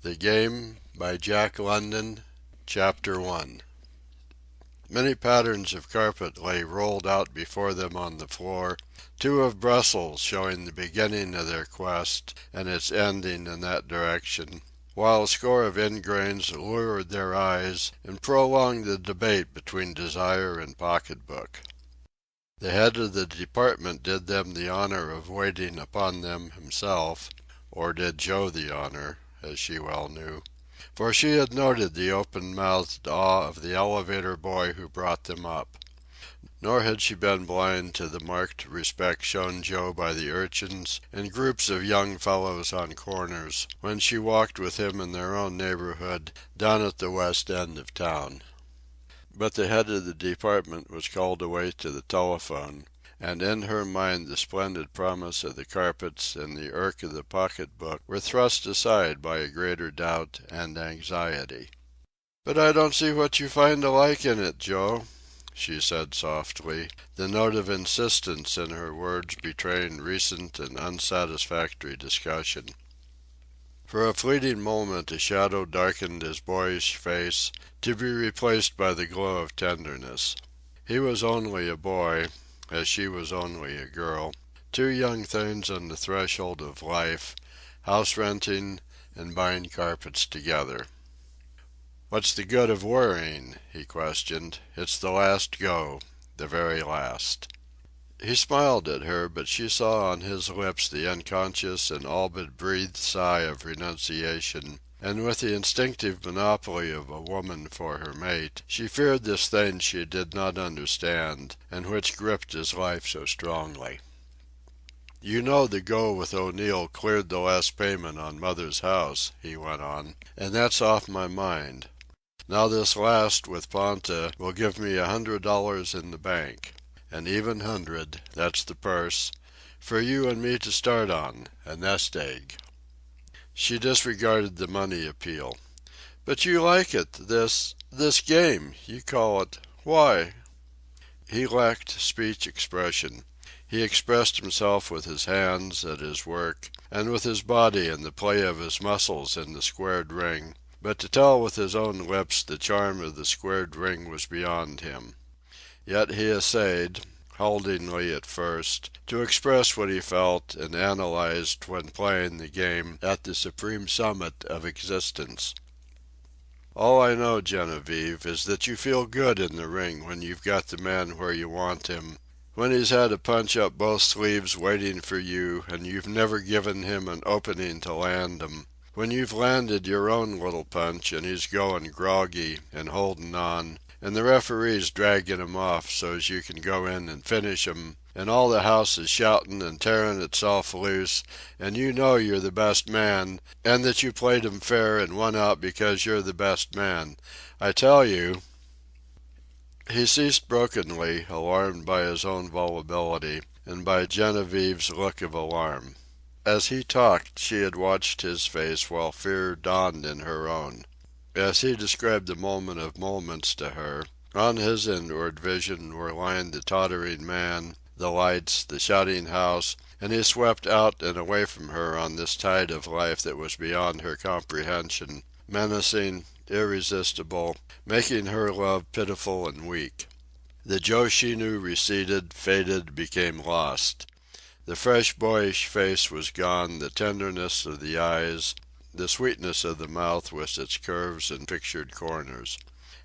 The Game by Jack London, Chapter 1. Many patterns of carpet lay rolled out before them on the floor, two of Brussels showing the beginning of their quest and its ending in that direction, while a score of ingrains lured their eyes and prolonged the debate between desire and pocketbook. The head of the department did them the honor of waiting upon them himself, or did Joe the honor, as she well knew, for she had noted the open-mouthed awe of the elevator boy who brought them up. Nor had she been blind to the marked respect shown Joe by the urchins and groups of young fellows on corners, when she walked with him in their own neighborhood down at the west end of town. But the head of the department was called away to the telephone, and in her mind the splendid promise of the carpets and the irk of the pocketbook were thrust aside by a greater doubt and anxiety. "But I don't see what you find to like in it, Joe," she said softly, the note of insistence in her words betraying recent and unsatisfactory discussion. For a fleeting moment a shadow darkened his boyish face, to be replaced by the glow of tenderness. He was only a boy, as she was only a girl, two young things on the threshold of life, house-renting and buying carpets together. "What's the good of worrying?" he questioned. "It's the last go, the very last." He smiled at her, but she saw on his lips the unconscious and all but breathed sigh of renunciation, and with the instinctive monopoly of a woman for her mate, she feared this thing she did not understand, and which gripped his life so strongly. "You know the go with O'Neill cleared the last payment on mother's house," he went on, "and that's off my mind. Now this last with Ponta will give me $100 in the bank. An even hundred, that's the purse, for you and me to start on, a nest egg." She disregarded the money appeal. "But you like it, this game, you call it. Why?" He lacked speech expression. He expressed himself with his hands, at his work, and with his body and the play of his muscles in the squared ring, but to tell with his own lips the charm of the squared ring was beyond him. Yet he essayed, haltingly at first, to express what he felt and analyzed when playing the game at the supreme summit of existence. "All I know, Genevieve, is that you feel good in the ring when you've got the man where you want him, when he's had a punch up both sleeves waiting for you and you've never given him an opening to land 'em, when you've landed your own little punch and he's going groggy and holding on, and the referee's dragging 'em off so's you can go in and finish 'em, and all the house is shouting and tearing itself loose, and you know you're the best man, and that you played 'em fair and won out because you're the best man. I tell you—" He ceased brokenly, alarmed by his own volubility, and by Genevieve's look of alarm. As he talked she had watched his face while fear dawned in her own. As he described the moment of moments to her, on his inward vision were lined the tottering man, the lights, the shouting house, and he swept out and away from her on this tide of life that was beyond her comprehension, menacing, irresistible, making her love pitiful and weak. The Joe she knew receded, faded, became lost. The fresh boyish face was gone, the tenderness of the eyes, the sweetness of the mouth with its curves and pictured corners.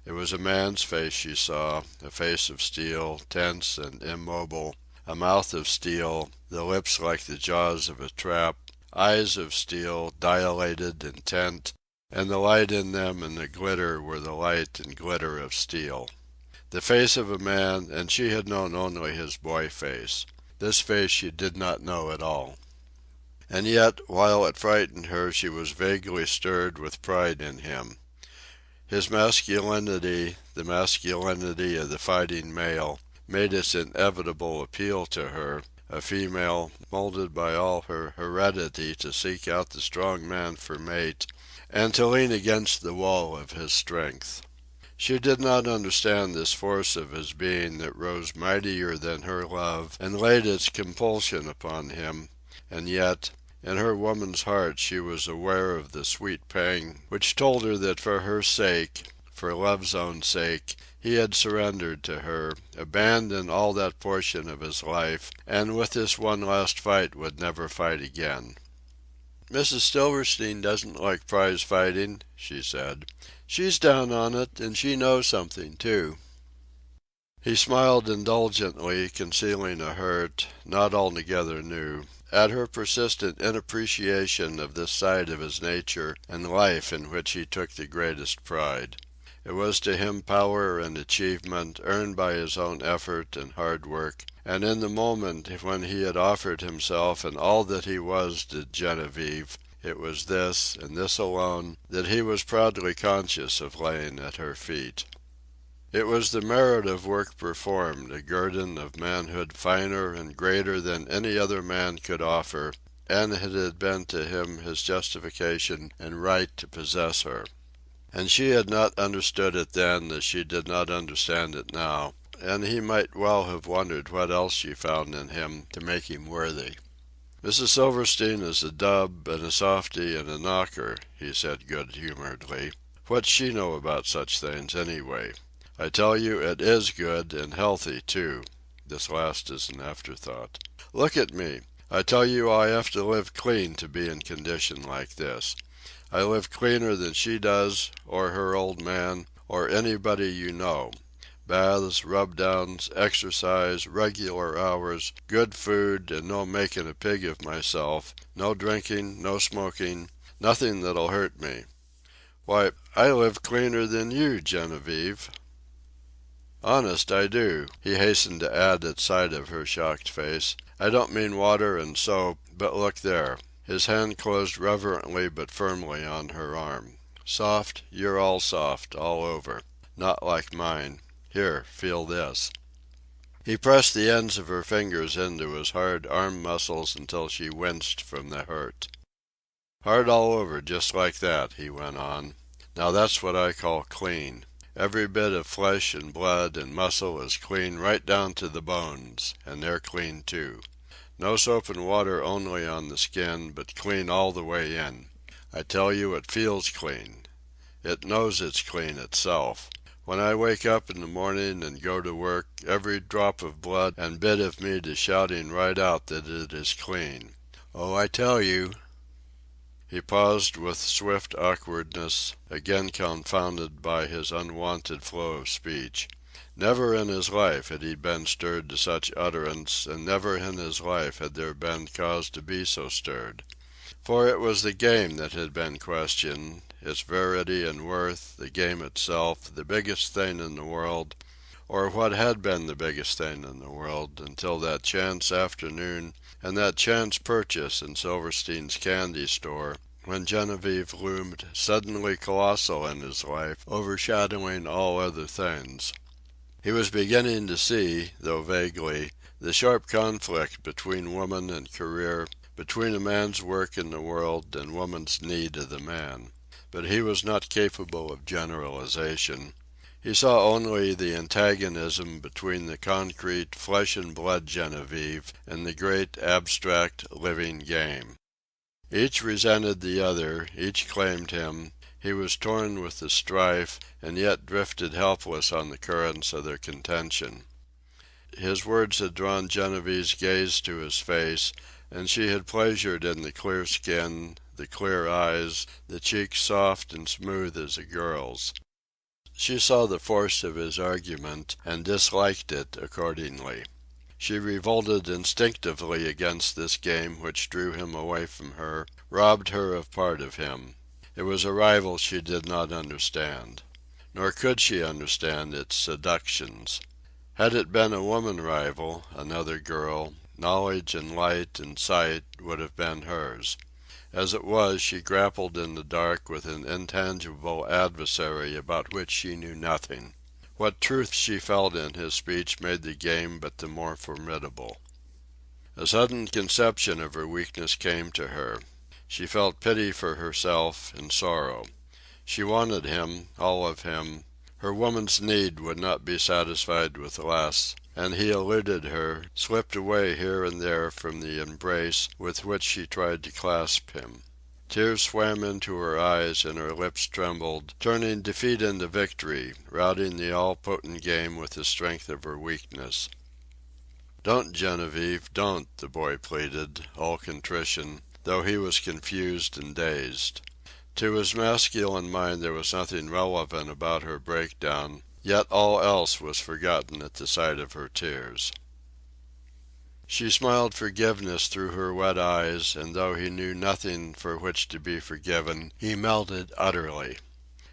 It was a man's face she saw, a face of steel, tense and immobile, a mouth of steel, the lips like the jaws of a trap, eyes of steel, dilated, intent, and the light in them and the glitter were the light and glitter of steel. The face of a man, and she had known only his boy face. This face she did not know at all. And yet, while it frightened her, she was vaguely stirred with pride in him. His masculinity, the masculinity of the fighting male, made its inevitable appeal to her, a female, molded by all her heredity to seek out the strong man for mate, and to lean against the wall of his strength. She did not understand this force of his being that rose mightier than her love and laid its compulsion upon him, and yet, In her woman's heart she was aware of the sweet pang which told her that for her sake, for love's own sake, he had surrendered to her, abandoned all that portion of his life, and with this one last fight would never fight again. "Mrs. Silverstein doesn't like prize fighting," she said. "She's down on it, and she knows something, too." He smiled indulgently, concealing a hurt, not altogether new, at her persistent inappreciation of this side of his nature and life in which he took the greatest pride. It was to him power and achievement, earned by his own effort and hard work, and in the moment when he had offered himself and all that he was to Genevieve, it was this, and this alone, that he was proudly conscious of laying at her feet. It was the merit of work performed, a guerdon of manhood finer and greater than any other man could offer, and it had been to him his justification and right to possess her. And she had not understood it then as she did not understand it now, and he might well have wondered what else she found in him to make him worthy. "Mrs. Silverstein is a dub and a softy and a knocker," he said good-humoredly. "What's she know about such things, anyway? I tell you it is good, and healthy, too." This last is an afterthought. "Look at me. I tell you I have to live clean to be in condition like this. I live cleaner than she does, or her old man, or anybody you know. Baths, rub-downs, exercise, regular hours, good food, and no making a pig of myself, no drinking, no smoking, nothing that'll hurt me. Why, I live cleaner than you, Genevieve." "Honest, I do," he hastened to add at sight of her shocked face. "I don't mean water and soap, but look there." His hand closed reverently but firmly on her arm. "Soft, you're all soft, all over. Not like mine. Here, feel this." He pressed the ends of her fingers into his hard arm muscles until she winced from the hurt. "Hard all over, just like that," he went on. "Now that's what I call clean. Every bit of flesh and blood and muscle is clean right down to the bones, and they're clean too. No soap and water only on the skin, but clean all the way in. I tell you it feels clean. It knows it's clean itself. When I wake up in the morning and go to work, every drop of blood and bit of meat is shouting right out that it is clean. Oh, I tell you." He paused with swift awkwardness, again confounded by his unwonted flow of speech. Never in his life had he been stirred to such utterance, and never in his life had there been cause to be so stirred. For it was the game that had been questioned, its verity and worth, the game itself, the biggest thing in the world, or what had been the biggest thing in the world, until that chance afternoon and that chance purchase in Silverstein's candy store, when Genevieve loomed suddenly colossal in his life, overshadowing all other things. He was beginning to see, though vaguely, the sharp conflict between woman and career, between a man's work in the world and woman's need of the man. But he was not capable of generalization. He saw only the antagonism between the concrete, flesh-and-blood Genevieve and the great, abstract, living game. Each resented the other, each claimed him. He was torn with the strife, and yet drifted helpless on the currents of their contention. His words had drawn Genevieve's gaze to his face, and she had pleasured in the clear skin, the clear eyes, the cheeks soft and smooth as a girl's. She saw the force of his argument, and disliked it accordingly. She revolted instinctively against this game which drew him away from her, robbed her of part of him. It was a rival she did not understand. Nor could she understand its seductions. Had it been a woman rival, another girl, knowledge and light and sight would have been hers. As it was, she grappled in the dark with an intangible adversary about which she knew nothing. What truth she felt in his speech made the game but the more formidable. A sudden conception of her weakness came to her. She felt pity for herself and sorrow. She wanted him, all of him, Her woman's need would not be satisfied with less, and he eluded her, slipped away here and there from the embrace with which she tried to clasp him. Tears swam into her eyes and her lips trembled, turning defeat into victory, routing the all-potent game with the strength of her weakness. "Don't, Genevieve, don't," the boy pleaded, all contrition, though he was confused and dazed. To his masculine mind there was nothing relevant about her breakdown, yet all else was forgotten at the sight of her tears. She smiled forgiveness through her wet eyes, and though he knew nothing for which to be forgiven, he melted utterly.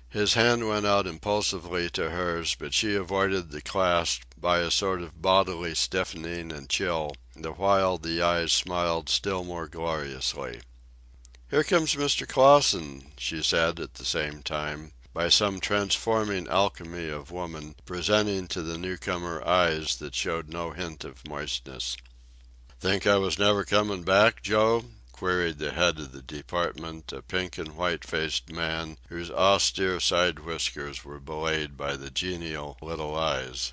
His hand went out impulsively to hers, but she avoided the clasp by a sort of bodily stiffening and chill, the while the eyes smiled still more gloriously. "Here comes Mr. Clausen," she said at the same time, by some transforming alchemy of woman, presenting to the newcomer eyes that showed no hint of moistness. "Think I was never comin' back, Joe?" queried the head of the department, a pink and white-faced man whose austere side whiskers were belayed by the genial little eyes.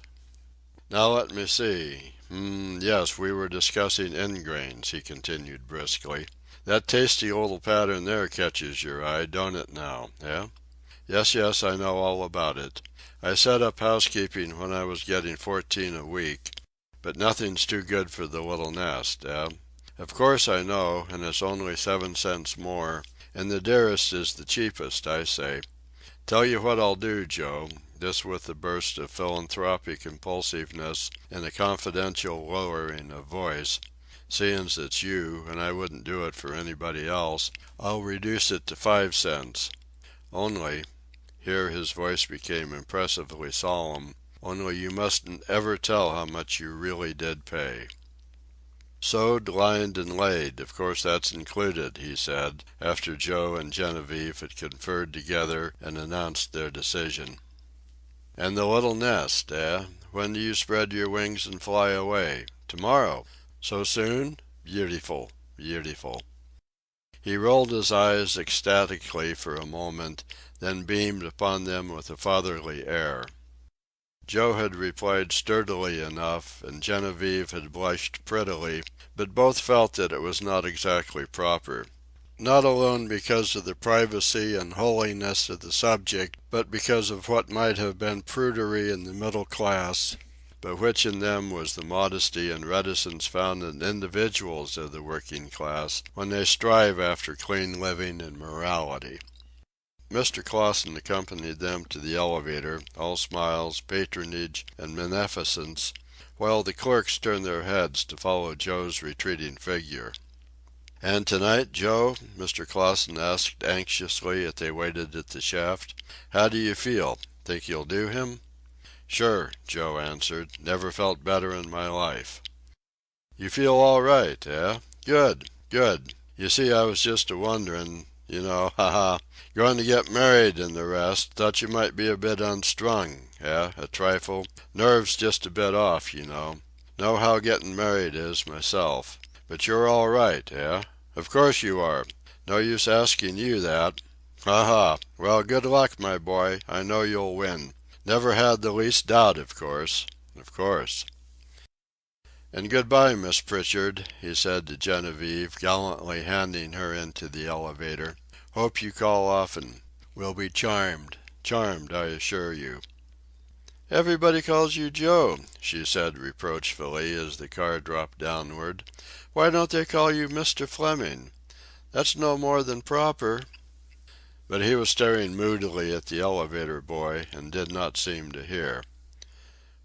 "Now let me see. Yes, we were discussing ingrains," he continued briskly. "That tasty little pattern there catches your eye, don't it now, eh? Yes, I know all about it. I set up housekeeping when I was getting 14 a week. But nothing's too good for the little nest, eh? Of course I know, and it's only 7 cents more, and the dearest is the cheapest, I say. Tell you what I'll do, Joe," this with a burst of philanthropic impulsiveness and a confidential lowering of voice, "seein's it's you, and I wouldn't do it for anybody else, I'll reduce it to 5 cents. Only," here his voice became impressively solemn, "only you mustn't ever tell how much you really did pay." "Sewed, lined, and laid, of course that's included," he said, after Joe and Genevieve had conferred together and announced their decision. "And the little nest, eh? When do you spread your wings and fly away? Tomorrow? So soon? Beautiful, beautiful." He rolled his eyes ecstatically for a moment, then beamed upon them with a fatherly air. Joe had replied sturdily enough, and Genevieve had blushed prettily, but both felt that it was not exactly proper. Not alone because of the privacy and holiness of the subject, but because of what might have been prudery in the middle class, but which in them was the modesty and reticence found in individuals of the working class when they strive after clean living and morality. Mr. Clausen accompanied them to the elevator, all smiles, patronage, and beneficence, while the clerks turned their heads to follow Joe's retreating figure. "And tonight, Joe?" Mr. Clausen asked anxiously as they waited at the shaft. "How do you feel? Think you'll do him?" "Sure," Joe answered. "Never felt better in my life." "You feel all right, eh? Good, good. You see, I was just a-wonderin', you know, ha! Going to get married and the rest, thought you might be a bit unstrung, eh, a trifle? Nerves just a bit off, you know. Know how getting married is, myself. But you're all right, eh? Of course you are. No use asking you that. Ha! Well, good luck, my boy. I know you'll win. Never had the least doubt, of course. Of course." "And good-bye, Miss Pritchard," he said to Genevieve, gallantly handing her into the elevator. "Hope you call often. We'll be charmed, charmed, I assure you." "Everybody calls you Joe," she said reproachfully as the car dropped downward. "Why don't they call you Mr. Fleming? That's no more than proper." But he was staring moodily at the elevator boy and did not seem to hear.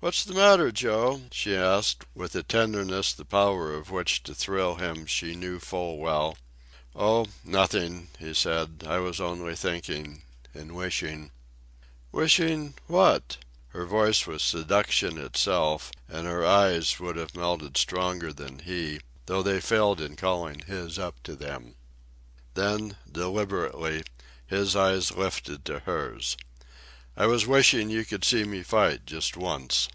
"What's the matter, Joe?" she asked, with a tenderness the power of which to thrill him she knew full well. "Oh, nothing," he said. "I was only thinking and wishing." "Wishing what?" Her voice was seduction itself, and her eyes would have melted stronger than he, though they failed in calling his up to them. Then, deliberately, his eyes lifted to hers. "I was wishing you could see me fight just once."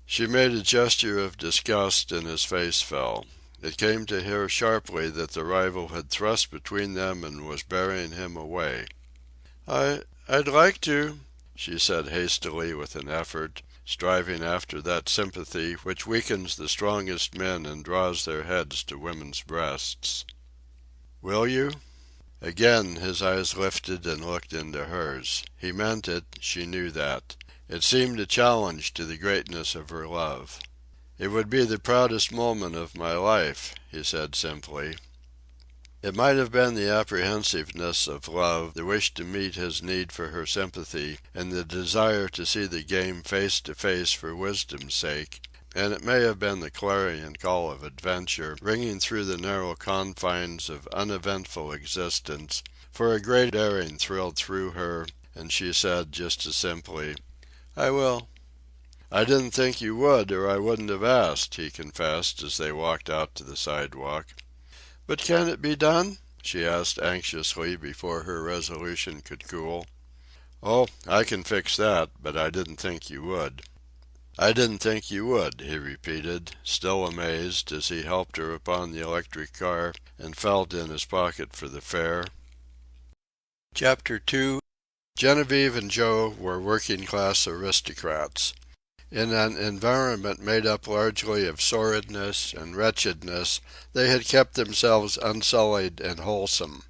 She made a gesture of disgust and his face fell. It came to her sharply that the rival had thrust between them and was bearing him away. "I'd like to." she said hastily with an effort, striving after that sympathy which weakens the strongest men and draws their heads to women's breasts. "Will you?" Again his eyes lifted and looked into hers. He meant it, she knew that. It seemed a challenge to the greatness of her love. "It would be the proudest moment of my life," he said simply. It might have been the apprehensiveness of love, the wish to meet his need for her sympathy, and the desire to see the game face to face for wisdom's sake, and it may have been the clarion call of adventure, ringing through the narrow confines of uneventful existence, for a great daring thrilled through her, and she said, just as simply, "I will." "I didn't think you would, or I wouldn't have asked," he confessed, as they walked out to the sidewalk. "But can it be done?" she asked anxiously before her resolution could cool. "Oh, I can fix that, but I didn't think you would." "I didn't think you would," he repeated, still amazed, as he helped her upon the electric car and felt in his pocket for the fare. Chapter 2. Genevieve and Joe were working-class aristocrats. In an environment made up largely of sordidness and wretchedness, they had kept themselves unsullied and wholesome.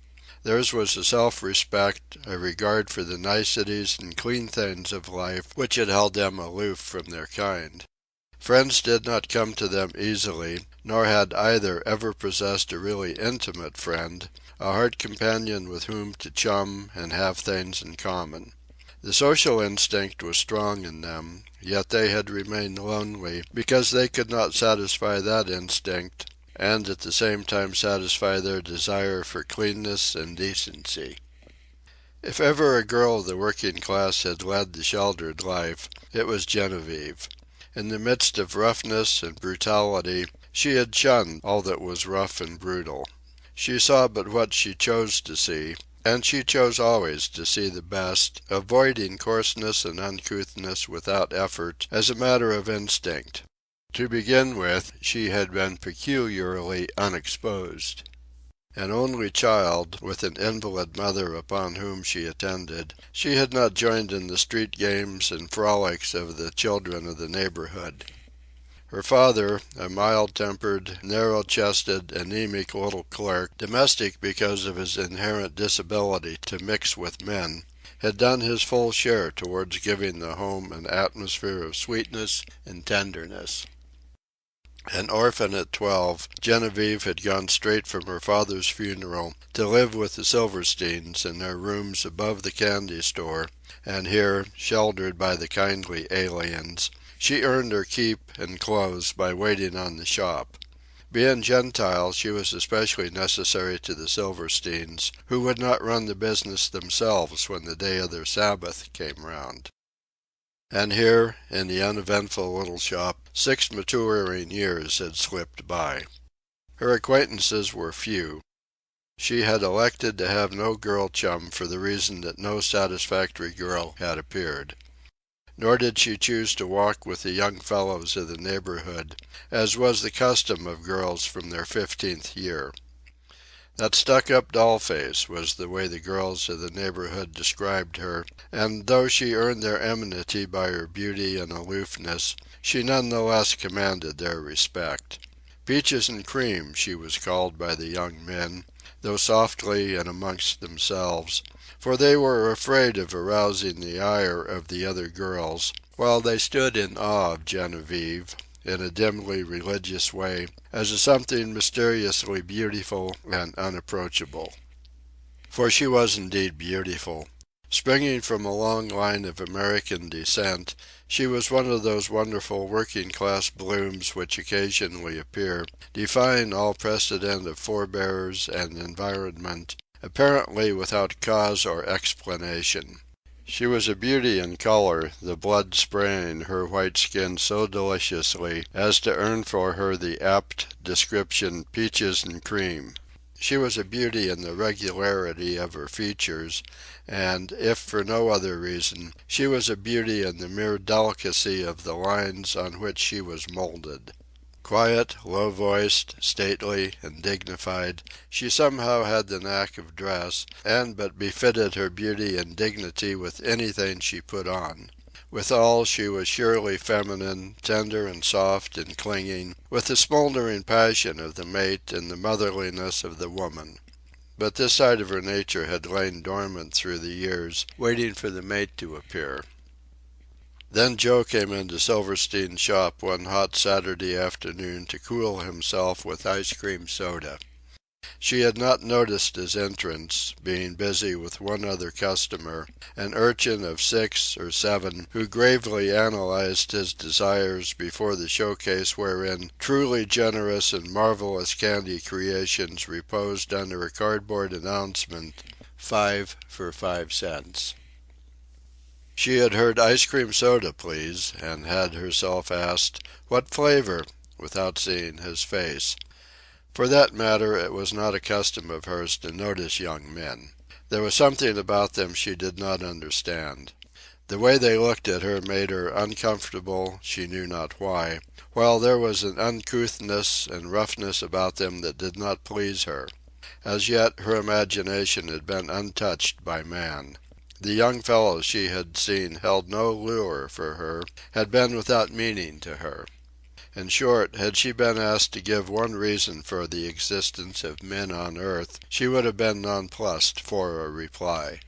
Theirs was a self-respect, a regard for the niceties and clean things of life which had held them aloof from their kind. Friends did not come to them easily, nor had either ever possessed a really intimate friend, a heart companion with whom to chum and have things in common. The social instinct was strong in them, yet they had remained lonely because they could not satisfy that instinct and at the same time satisfy their desire for cleanness and decency. If ever a girl of the working class had led the sheltered life, it was Genevieve. In the midst of roughness and brutality, she had shunned all that was rough and brutal. She saw but what she chose to see, and she chose always to see the best, avoiding coarseness and uncouthness without effort, as a matter of instinct. To begin with, she had been peculiarly unexposed. An only child, with an invalid mother upon whom she attended, she had not joined in the street games and frolics of the children of the neighborhood. Her father, a mild-tempered, narrow-chested, anemic little clerk, domestic because of his inherent disability to mix with men, had done his full share towards giving the home an atmosphere of sweetness and tenderness. An orphan at 12, Genevieve had gone straight from her father's funeral to live with the Silversteins in their rooms above the candy store, and here, sheltered by the kindly aliens, she earned her keep and clothes by waiting on the shop. Being Gentile, she was especially necessary to the Silversteins, who would not run the business themselves when the day of their Sabbath came round. And here, in the uneventful little shop, 6 maturing years had slipped by. Her acquaintances were few. She had elected to have no girl chum for the reason that no satisfactory girl had appeared. Nor did she choose to walk with the young fellows of the neighborhood, as was the custom of girls from their 15th year. That stuck-up doll-face was the way the girls of the neighborhood described her, and though she earned their enmity by her beauty and aloofness, she none the less commanded their respect. Peaches and Cream she was called by the young men, though softly and amongst themselves, for they were afraid of arousing the ire of the other girls, while they stood in awe of Genevieve, in a dimly religious way, as a something mysteriously beautiful and unapproachable. For she was indeed beautiful. Springing from a long line of American descent, she was one of those wonderful working-class blooms which occasionally appear, defying all precedent of forebears and environment, apparently without cause or explanation. She was a beauty in color, the blood spraying her white skin so deliciously as to earn for her the apt description "peaches and cream." She was a beauty in the regularity of her features, and, if for no other reason, she was a beauty in the mere delicacy of the lines on which she was molded. Quiet, low-voiced, stately, and dignified, she somehow had the knack of dress, and but befitted her beauty and dignity with anything she put on. Withal, she was surely feminine, tender and soft and clinging, with the smouldering passion of the mate and the motherliness of the woman. But this side of her nature had lain dormant through the years, waiting for the mate to appear. Then Joe came into Silverstein's shop one hot Saturday afternoon to cool himself with ice cream soda. She had not noticed his entrance, being busy with one other customer, an urchin of 6 or 7, who gravely analyzed his desires before the showcase wherein truly generous and marvelous candy creations reposed under a cardboard announcement, 5 for 5 cents. She had heard ice cream soda, please, and had herself asked, "What flavor?" without seeing his face. For that matter, it was not a custom of hers to notice young men. There was something about them she did not understand. The way they looked at her made her uncomfortable, she knew not why, while there was an uncouthness and roughness about them that did not please her. As yet, her imagination had been untouched by man. The young fellows she had seen held no lure for her, had been without meaning to her. In short, had she been asked to give one reason for the existence of men on earth, she would have been nonplussed for a reply.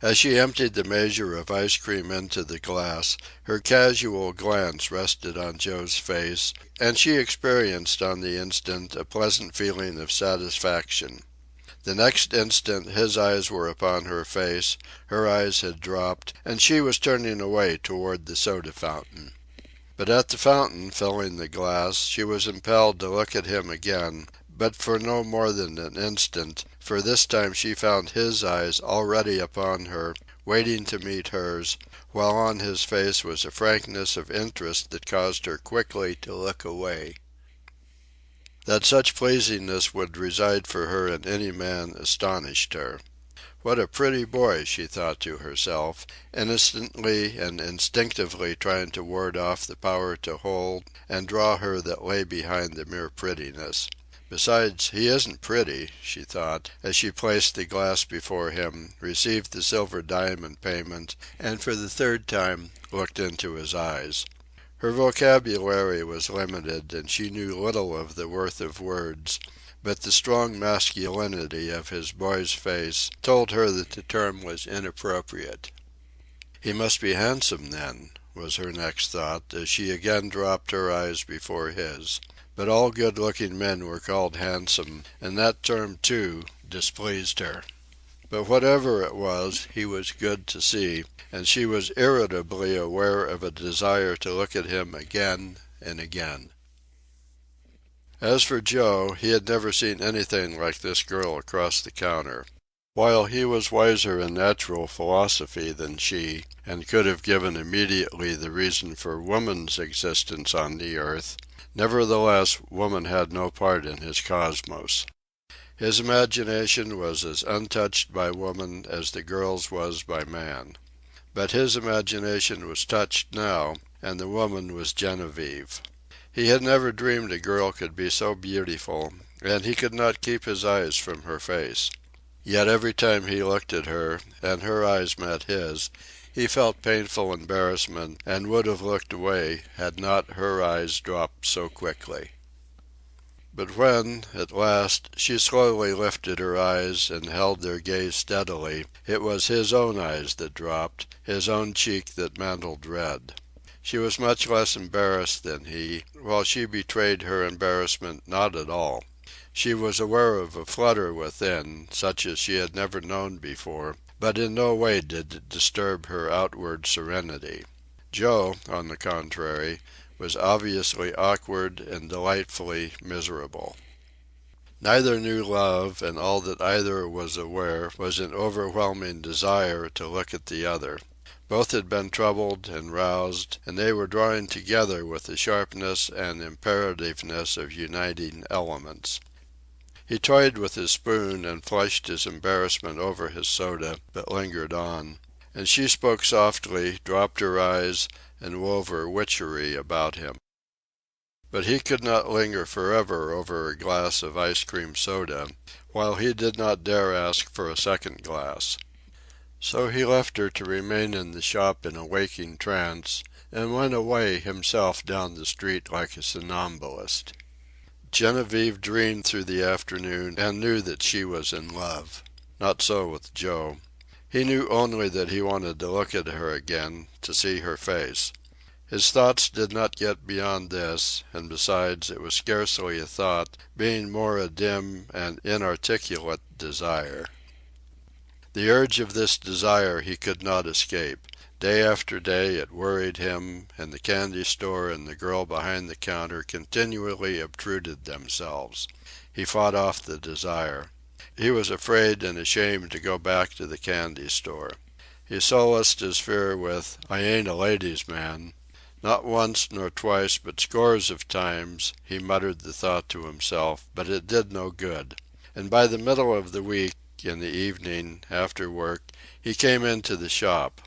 As she emptied the measure of ice cream into the glass, her casual glance rested on Joe's face, and she experienced on the instant a pleasant feeling of satisfaction. The next instant his eyes were upon her face, her eyes had dropped, and she was turning away toward the soda fountain. But at the fountain, filling the glass, she was impelled to look at him again, but for no more than an instant, for this time she found his eyes already upon her, waiting to meet hers, while on his face was a frankness of interest that caused her quickly to look away. That such pleasingness would reside for her in any man astonished her. What a pretty boy, she thought to herself, innocently and instinctively trying to ward off the power to hold and draw her that lay behind the mere prettiness. Besides, he isn't pretty, she thought, as she placed the glass before him, received the silver dime in payment, and for the third time looked into his eyes. Her vocabulary was limited, and she knew little of the worth of words, but the strong masculinity of his boy's face told her that the term was inappropriate. He must be handsome, then, was her next thought, as she again dropped her eyes before his. But all good-looking men were called handsome, and that term, too, displeased her. But whatever it was, he was good to see, and she was irritably aware of a desire to look at him again and again. As for Joe, he had never seen anything like this girl across the counter. While he was wiser in natural philosophy than she, and could have given immediately the reason for woman's existence on the earth, nevertheless woman had no part in his cosmos. His imagination was as untouched by woman as the girl's was by man. But his imagination was touched now, and the woman was Genevieve. He had never dreamed a girl could be so beautiful, and he could not keep his eyes from her face. Yet every time he looked at her, and her eyes met his, he felt painful embarrassment, and would have looked away had not her eyes dropped so quickly. But when, at last, she slowly lifted her eyes and held their gaze steadily, it was his own eyes that dropped, his own cheek that mantled red. She was much less embarrassed than he, while she betrayed her embarrassment not at all. She was aware of a flutter within, such as she had never known before, but in no way did it disturb her outward serenity. Joe, on the contrary, was obviously awkward and delightfully miserable. Neither knew love, and all that either was aware was an overwhelming desire to look at the other. Both had been troubled and roused, and they were drawing together with the sharpness and imperativeness of uniting elements. He toyed with his spoon and flushed his embarrassment over his soda, but lingered on. And she spoke softly, dropped her eyes, and wove her witchery about him. But he could not linger forever over a glass of ice cream soda, while he did not dare ask for a second glass. So he left her to remain in the shop in a waking trance, and went away himself down the street like a somnambulist. Genevieve dreamed through the afternoon and knew that she was in love. Not so with Joe. He knew only that he wanted to look at her again, to see her face. His thoughts did not get beyond this, and besides, it was scarcely a thought, being more a dim and inarticulate desire. The urge of this desire he could not escape. Day after day it worried him, and the candy store and the girl behind the counter continually obtruded themselves. He fought off the desire. He was afraid and ashamed to go back to the candy store. He solaced his fear with, "I ain't a ladies' man." Not once nor twice, but scores of times, he muttered the thought to himself, but it did no good. And by the middle of the week, in the evening, after work, he came into the shop.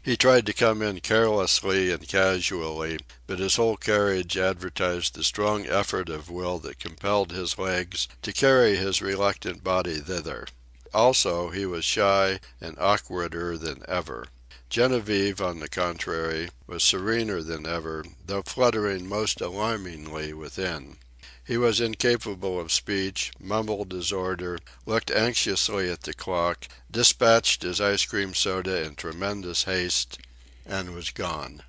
He tried to come in carelessly and casually, but his whole carriage advertised the strong effort of will that compelled his legs to carry his reluctant body thither. Also, he was shy and awkwarder than ever. Genevieve, on the contrary, was serener than ever, though fluttering most alarmingly within. He was incapable of speech, mumbled his order, looked anxiously at the clock, dispatched his ice cream soda in tremendous haste, and was gone.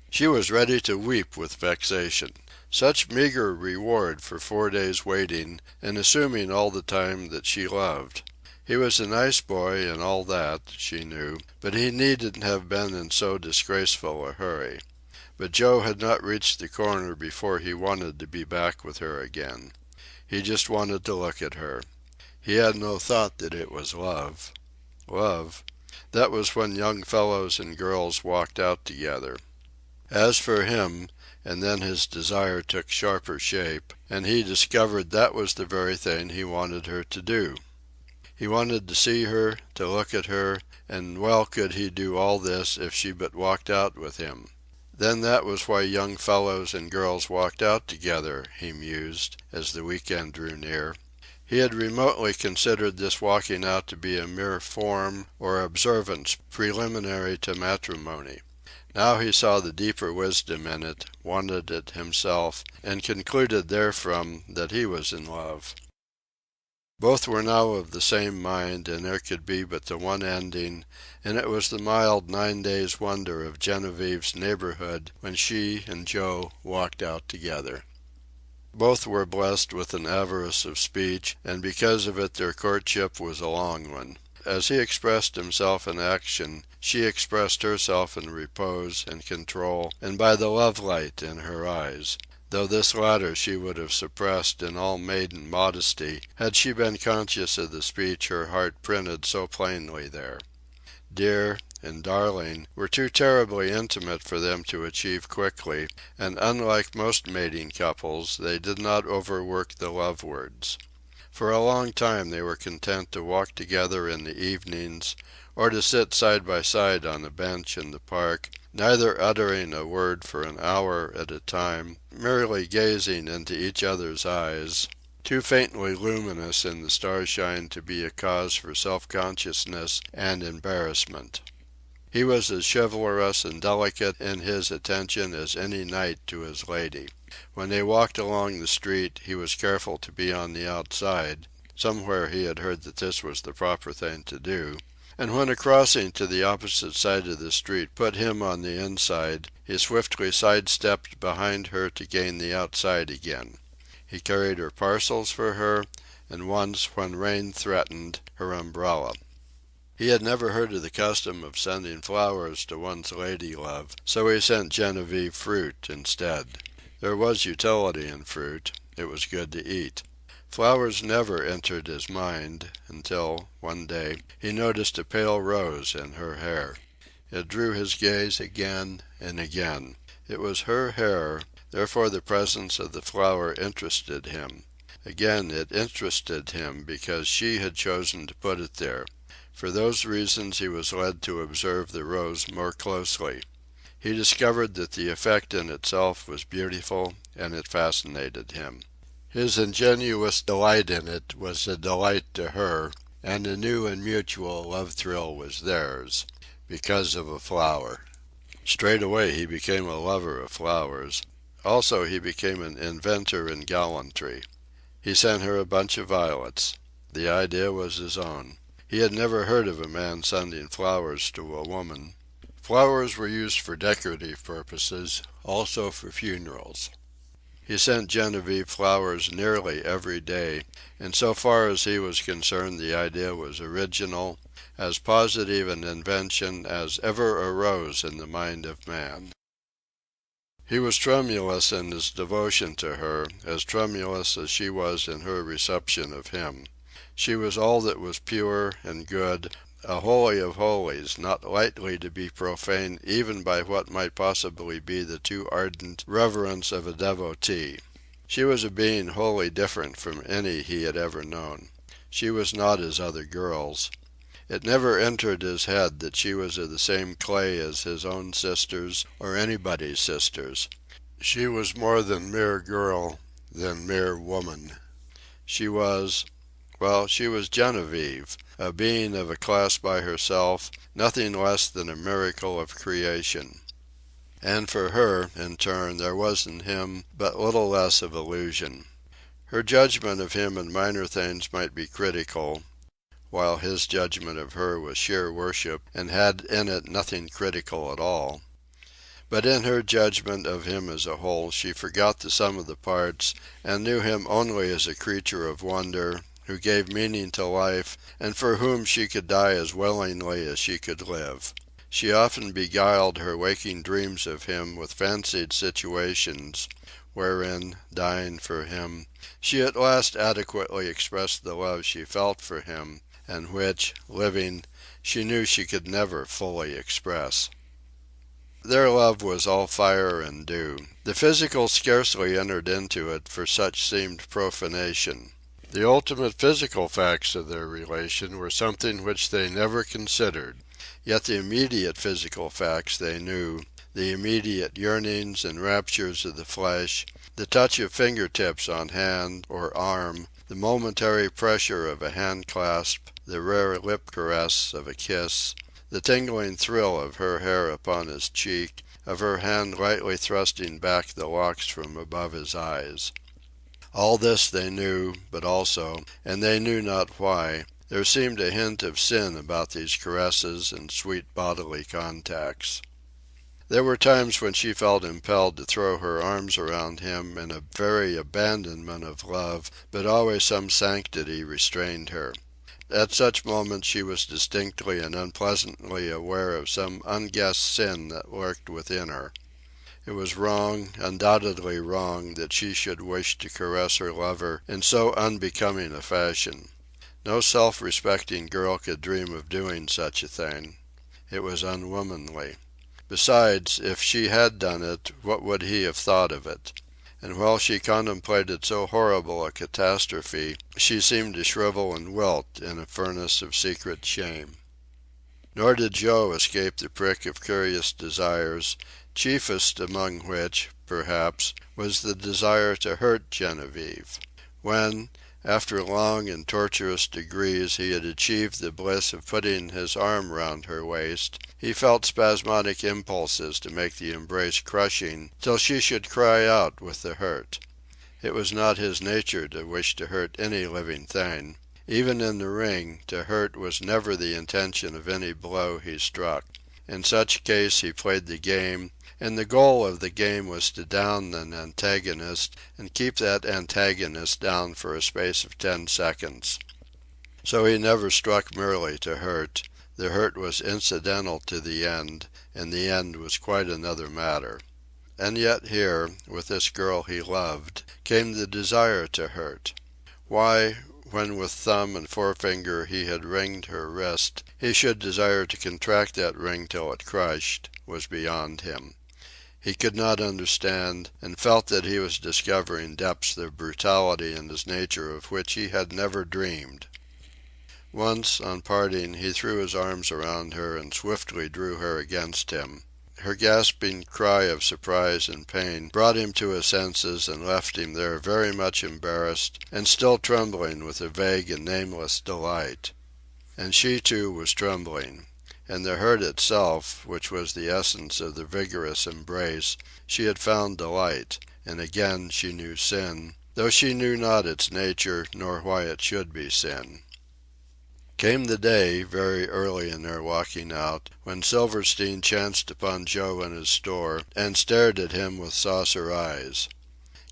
She was ready to weep with vexation. Such meagre reward for 4 days waiting, and assuming all the time that she loved. He was a nice boy and all that, she knew, but he needn't have been in so disgraceful a hurry. But Joe had not reached the corner before he wanted to be back with her again. He just wanted to look at her. He had no thought that it was love. Love? That was when young fellows and girls walked out together. As for him, and then his desire took sharper shape, and he discovered that was the very thing he wanted her to do. He wanted to see her, to look at her, and well could he do all this if she but walked out with him. Then that was why young fellows and girls walked out together, he mused, as the weekend drew near. He had remotely considered this walking out to be a mere form or observance preliminary to matrimony. Now he saw the deeper wisdom in it, wanted it himself, and concluded therefrom that he was in love. Both were now of the same mind, and there could be but the one ending, and it was the mild 9 days' wonder of Genevieve's neighborhood when she and Joe walked out together. Both were blessed with an avarice of speech, and because of it their courtship was a long one. As he expressed himself in action, she expressed herself in repose and control, and by the love light in her eyes. Though this latter she would have suppressed in all maiden modesty had she been conscious of the speech her heart printed so plainly there. Dear and darling were too terribly intimate for them to achieve quickly, and unlike most mating couples, they did not overwork the love words. For a long time they were content to walk together in the evenings, or to sit side by side on a bench in the park, neither uttering a word for an hour at a time, merely gazing into each other's eyes, too faintly luminous in the starshine to be a cause for self-consciousness and embarrassment. He was as chivalrous and delicate in his attention as any knight to his lady. When they walked along the street, he was careful to be on the outside. Somewhere he had heard that this was the proper thing to do. And when a crossing to the opposite side of the street put him on the inside, he swiftly sidestepped behind her to gain the outside again. He carried her parcels for her, and once, when rain threatened, her umbrella. He had never heard of the custom of sending flowers to one's lady-love, so he sent Genevieve fruit instead. There was utility in fruit. It was good to eat. Flowers never entered his mind until, one day, he noticed a pale rose in her hair. It drew his gaze again and again. It was her hair, therefore the presence of the flower interested him. Again it interested him because she had chosen to put it there. For those reasons he was led to observe the rose more closely. He discovered that the effect in itself was beautiful, and it fascinated him. His ingenuous delight in it was a delight to her, and a new and mutual love thrill was theirs, because of a flower. Straightway he became a lover of flowers. Also he became an inventor in gallantry. He sent her a bunch of violets. The idea was his own. He had never heard of a man sending flowers to a woman. Flowers were used for decorative purposes, also for funerals. He sent Genevieve flowers nearly every day, and so far as he was concerned the idea was original, as positive an invention as ever arose in the mind of man. He was tremulous in his devotion to her, as tremulous as she was in her reception of him. She was all that was pure and good, a holy of holies, not lightly to be profaned even by what might possibly be the too ardent reverence of a devotee. She was a being wholly different from any he had ever known. She was not as other girls. It never entered his head that she was of the same clay as his own sisters or anybody's sisters. She was more than mere girl, than mere woman. She was Genevieve, a being of a class by herself, nothing less than a miracle of creation. And for her, in turn, there was in him but little less of illusion. Her judgment of him in minor things might be critical, while his judgment of her was sheer worship and had in it nothing critical at all. But in her judgment of him as a whole she forgot the sum of the parts and knew him only as a creature of wonder, who gave meaning to life, and for whom she could die as willingly as she could live. She often beguiled her waking dreams of him with fancied situations, wherein, dying for him, she at last adequately expressed the love she felt for him, and which, living, she knew she could never fully express. Their love was all fire and dew. The physical scarcely entered into it, for such seemed profanation. The ultimate physical facts of their relation were something which they never considered. Yet the immediate physical facts they knew, the immediate yearnings and raptures of the flesh, the touch of fingertips on hand or arm, the momentary pressure of a hand clasp, the rare lip caress of a kiss, the tingling thrill of her hair upon his cheek, of her hand lightly thrusting back the locks from above his eyes. All this they knew, but also, and they knew not why, there seemed a hint of sin about these caresses and sweet bodily contacts. There were times when she felt impelled to throw her arms around him in a very abandonment of love, but always some sanctity restrained her. At such moments she was distinctly and unpleasantly aware of some unguessed sin that lurked within her. It was wrong, undoubtedly wrong, that she should wish to caress her lover in so unbecoming a fashion. No self-respecting girl could dream of doing such a thing. It was unwomanly. Besides, if she had done it, what would he have thought of it? And while she contemplated so horrible a catastrophe, she seemed to shrivel and wilt in a furnace of secret shame. Nor did Joe escape the prick of curious desires, chiefest among which, perhaps, was the desire to hurt Genevieve. When, after long and tortuous degrees, he had achieved the bliss of putting his arm round her waist, he felt spasmodic impulses to make the embrace crushing till she should cry out with the hurt. It was not his nature to wish to hurt any living thing. Even in the ring, to hurt was never the intention of any blow he struck. In such case he played the game, and the goal of the game was to down an antagonist and keep that antagonist down for a space of 10 seconds. So he never struck merely to hurt. The hurt was incidental to the end, and the end was quite another matter. And yet here, with this girl he loved, came the desire to hurt. Why, when with thumb and forefinger he had ringed her wrist, he should desire to contract that ring till it crushed, was beyond him. He could not understand, and felt that he was discovering depths of brutality in his nature of which he had never dreamed. Once, on parting, he threw his arms around her and swiftly drew her against him. Her gasping cry of surprise and pain brought him to his senses and left him there very much embarrassed and still trembling with a vague and nameless delight. And she, too, was trembling. In the hurt itself, which was the essence of the vigorous embrace, she had found delight, and again she knew sin, though she knew not its nature nor why it should be sin. Came the day, very early in their walking out, when Silverstein chanced upon Joe in his store and stared at him with saucer eyes.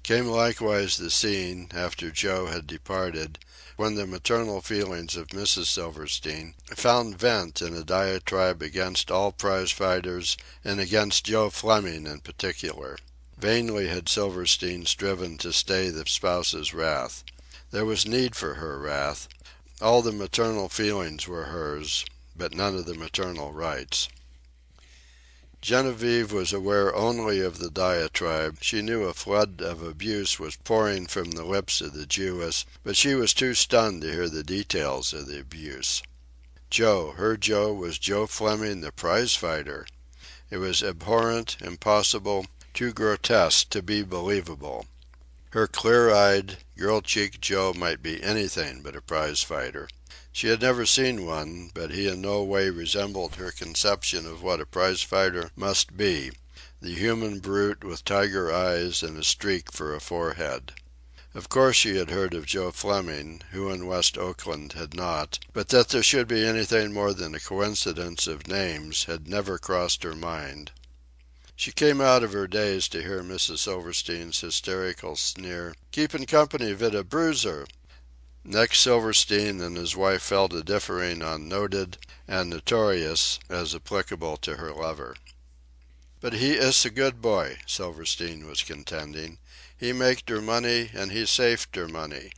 Came likewise the scene, after Joe had departed, when the maternal feelings of Mrs. Silverstein found vent in a diatribe against all prize-fighters and against Joe Fleming in particular. Vainly had Silverstein striven to stay the spouse's wrath. There was need for her wrath. All the maternal feelings were hers, but none of the maternal rights. Genevieve was aware only of the diatribe. She knew a flood of abuse was pouring from the lips of the Jewess, but she was too stunned to hear the details of the abuse. Joe, her Joe, was Joe Fleming, the prize-fighter. It was abhorrent, impossible, too grotesque to be believable. Her clear-eyed, girl-cheeked Joe might be anything but a prize-fighter. She had never seen one, but he in no way resembled her conception of what a prize-fighter must be, the human brute with tiger eyes and a streak for a forehead. Of course she had heard of Joe Fleming, who in West Oakland had not, but that there should be anything more than a coincidence of names had never crossed her mind. She came out of her daze to hear Mrs. Silverstein's hysterical sneer, "Keepin' company vid a bruiser." Next Silverstein and his wife fell to differing on noted and notorious as applicable to her lover. "But he iss a good boy," Silverstein was contending. "He make der money, and he safe der money."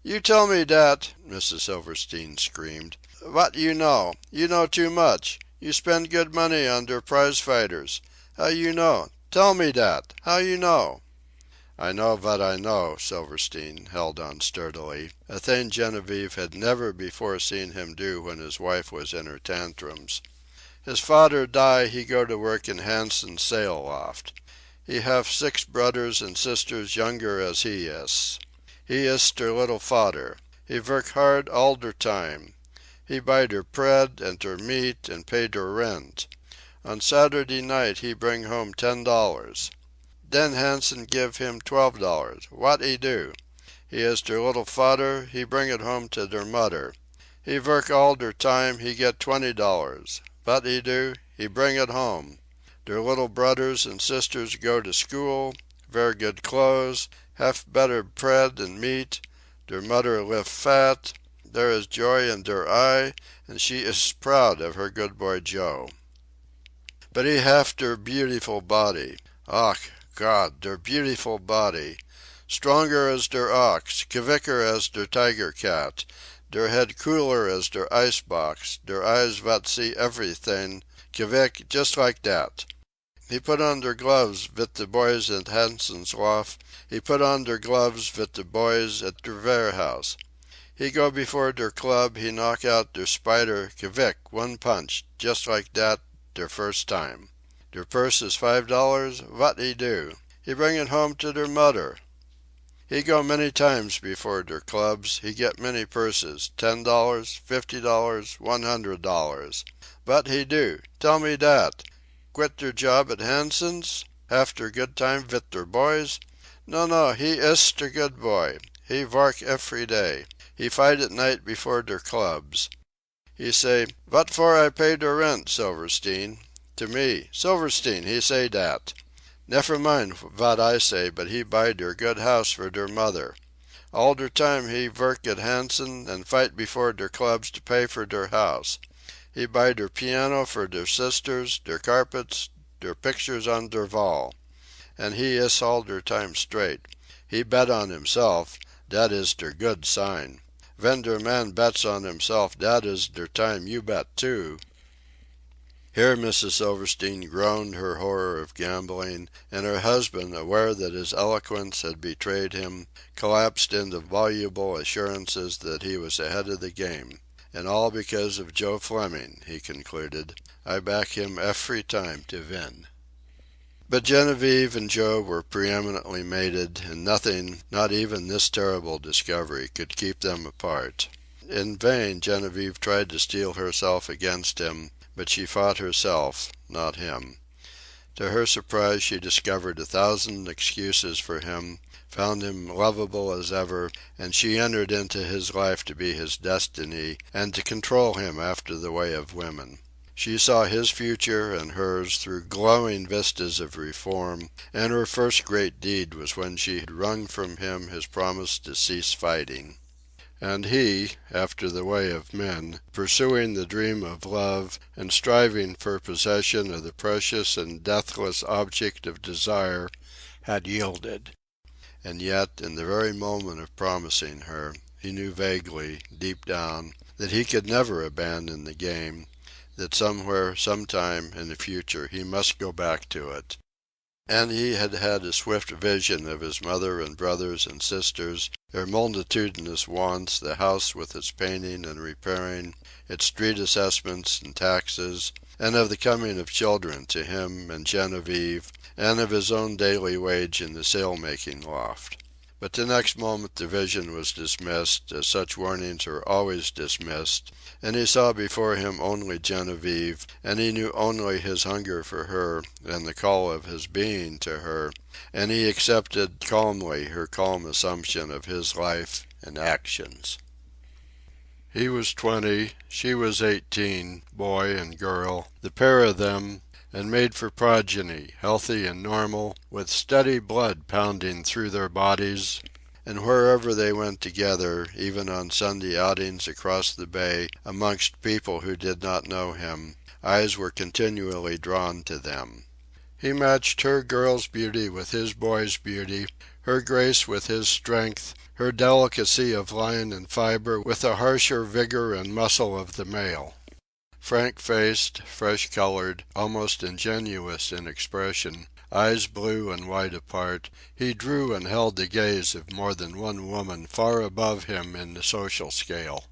"You tell me dat!" Mrs. Silverstein screamed. "Vat you know? You know too much. You spend good money on der prize fighters. How you know? Tell me dat! How you know?" "I know vat I know," Silverstein held on sturdily, a thing Genevieve had never before seen him do when his wife was in her tantrums. "His fader die he go to work in Hanson's sail loft. He haf 6 brothers and sisters younger as he is. He is der little fader. He work hard all der time. He buy der bread and der meat and pay der rent. On Saturday night he bring home $10. Den Hansen give him $12. What he do? He is der little fader, he bring it home to der mother. He work all der time, he get $20. What he do? He bring it home. Der little brothers and sisters go to school, wear good clothes, haf better bread and meat, der mother live fat, there is joy in der eye, and she is proud of her good boy Joe. But he haf der beautiful body. Ach, God, der beautiful body. Stronger as der ox, kvicker as der tiger cat, der head cooler as der ice box, der eyes vat see everything, kvick, just like dat. He put on der gloves vit the boys at Hansen's loft. He put on der gloves vit the boys at der warehouse. He go before der club, he knock out der spider, kvick, one punch, just like dat, der first time. Der purse is $5, what he do? He bring it home to der mother. He go many times before der clubs, he get many purses, $10, $50, $100. What he do? Tell me dat. Quit der job at Hansen's? Haf der good time vit der boys? No, he is der good boy. He work every day. He fight at night before der clubs. He say, "What for I pay der rent, Silverstein?" To me, Silverstein, he say dat. Nefer mind what I say, but he buy der good house for der mother. All der time he work at Hansen and fight before der clubs to pay for der house. He buy der piano for der sisters, der carpets, der pictures on der wall. And he is all der time straight. He bet on himself, dat is der good sign. When der man bets on himself, dat is der time you bet too. Here Mrs. Silverstein groaned her horror of gambling, and her husband, aware that his eloquence had betrayed him, collapsed into voluble assurances that he was ahead of the game. And all because of Joe Fleming, he concluded. I back him every time to win. But Genevieve and Joe were preeminently mated, and nothing, not even this terrible discovery, could keep them apart. In vain Genevieve tried to steel herself against him, but she fought herself, not him. To her surprise she discovered 1,000 excuses for him, found him lovable as ever, and she entered into his life to be his destiny and to control him after the way of women. She saw his future and hers through glowing vistas of reform, and her first great deed was when she wrung from him his promise to cease fighting. And he, after the way of men, pursuing the dream of love and striving for possession of the precious and deathless object of desire, had yielded. And yet, in the very moment of promising her, he knew vaguely, deep down, that he could never abandon the game, that somewhere, sometime in the future he must go back to it. And he had had a swift vision of his mother and brothers and sisters, their multitudinous wants, the house with its painting and repairing, its street assessments and taxes, and of the coming of children to him and Genevieve, and of his own daily wage in the sailmaking loft. But the next moment the vision was dismissed, as such warnings are always dismissed, and he saw before him only Genevieve, and he knew only his hunger for her and the call of his being to her, and he accepted calmly her calm assumption of his life and actions. He was 20, she was 18, boy and girl, the pair of them, and made for progeny, healthy and normal, with steady blood pounding through their bodies, and wherever they went together, even on Sunday outings across the bay, amongst people who did not know him, eyes were continually drawn to them. He matched her girl's beauty with his boy's beauty, her grace with his strength, her delicacy of line and fiber with the harsher vigor and muscle of the male. Frank-faced, fresh-colored, almost ingenuous in expression, eyes blue and wide apart, he drew and held the gaze of more than one woman far above him in the social scale.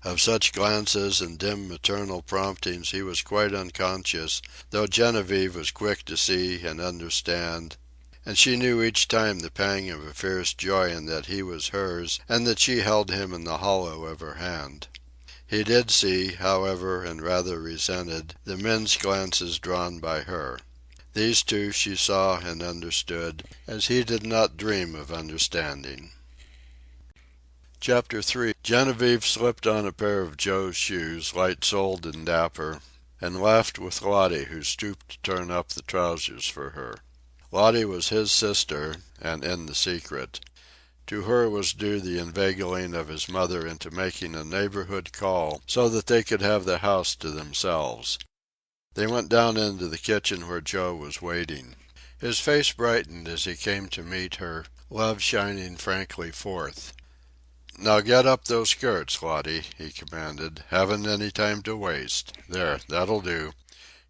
Of such glances and dim maternal promptings he was quite unconscious, though Genevieve was quick to see and understand, and she knew each time the pang of a fierce joy in that he was hers and that she held him in the hollow of her hand. He did see, however, and rather resented, the men's glances drawn by her. These too she saw and understood, as he did not dream of understanding. Chapter 3. Genevieve slipped on a pair of Joe's shoes, light-soled and dapper, and laughed with Lottie, who stooped to turn up the trousers for her. Lottie was his sister, and in the secret. To her was due the inveigling of his mother into making a neighborhood call so that they could have the house to themselves. They went down into the kitchen where Joe was waiting. His face brightened as he came to meet her, love shining frankly forth. "Now get up those skirts, Lottie," he commanded. "Haven't any time to waste. There, that'll do.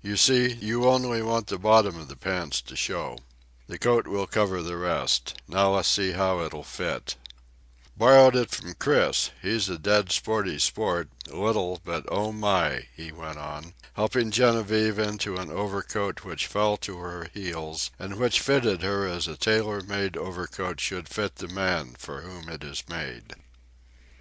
You see, you only want the bottom of the pants to show. The coat will cover the rest. Now let's see how it'll fit." "Borrowed it from Chris. He's a dead sporty sport, little, but oh my," he went on, helping Genevieve into an overcoat which fell to her heels, and which fitted her as a tailor-made overcoat should fit the man for whom it is made.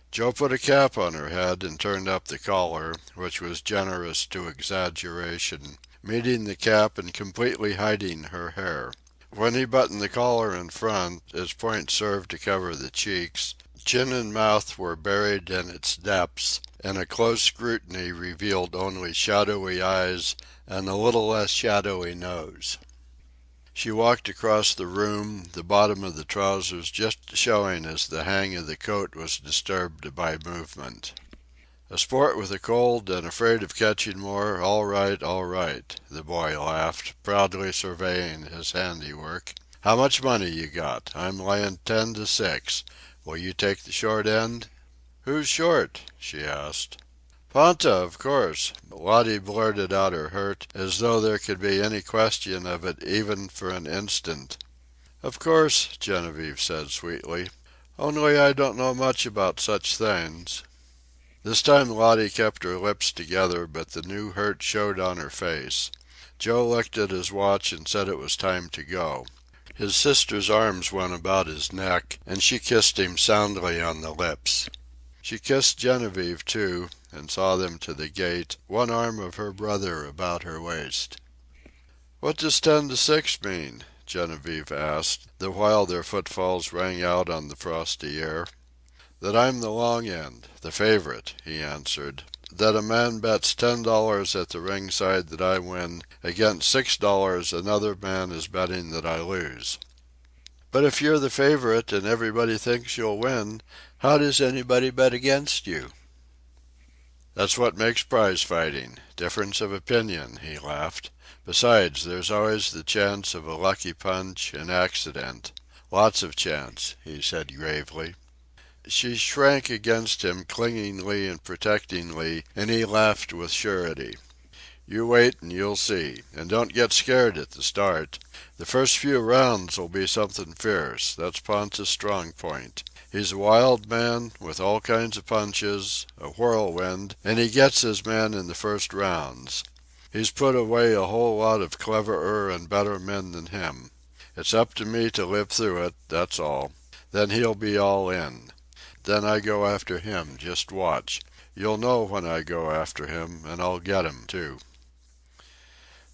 Joe put a cap on her head and turned up the collar, which was generous to exaggeration, meeting the cap and completely hiding her hair. When he buttoned the collar in front, its point served to cover the cheeks, chin and mouth were buried in its depths, and a close scrutiny revealed only shadowy eyes and a little less shadowy nose. She walked across the room, the bottom of the trousers just showing as the hang of the coat was disturbed by movement. "A sport with a cold and afraid of catching more, all right, the boy laughed, proudly surveying his handiwork. "How much money you got? I'm laying 10 to 6. Will you take the short end?" "Who's short?" she asked. "Ponta, of course." Lottie blurted out her hurt, as though there could be any question of it even for an instant. "Of course," Genevieve said sweetly. "Only I don't know much about such things." This time Lottie kept her lips together, but the new hurt showed on her face. Joe looked at his watch and said it was time to go. His sister's arms went about his neck, and she kissed him soundly on the lips. She kissed Genevieve, too, and saw them to the gate, one arm of her brother about her waist. "What does 10 to 6 mean?" Genevieve asked, the while their footfalls rang out on the frosty air. "That I'm the long end, the favorite," he answered. "That a man bets $10 at the ringside that I win, against $6 another man is betting that I lose." "But if you're the favorite and everybody thinks you'll win, how does anybody bet against you?" "That's what makes prize fighting. Difference of opinion," he laughed. "Besides, there's always the chance of a lucky punch, an accident. Lots of chance," he said gravely. She shrank against him clingingly and protectingly, and he laughed with surety. "You wait and you'll see. And don't get scared at the start. The first few rounds'll be something fierce. That's Ponta's strong point. He's a wild man, with all kinds of punches, a whirlwind, and he gets his man in the first rounds. He's put away a whole lot of cleverer and better men than him. It's up to me to live through it, that's all. Then he'll be all in. Then I go after him, just watch. You'll know when I go after him, and I'll get him, too."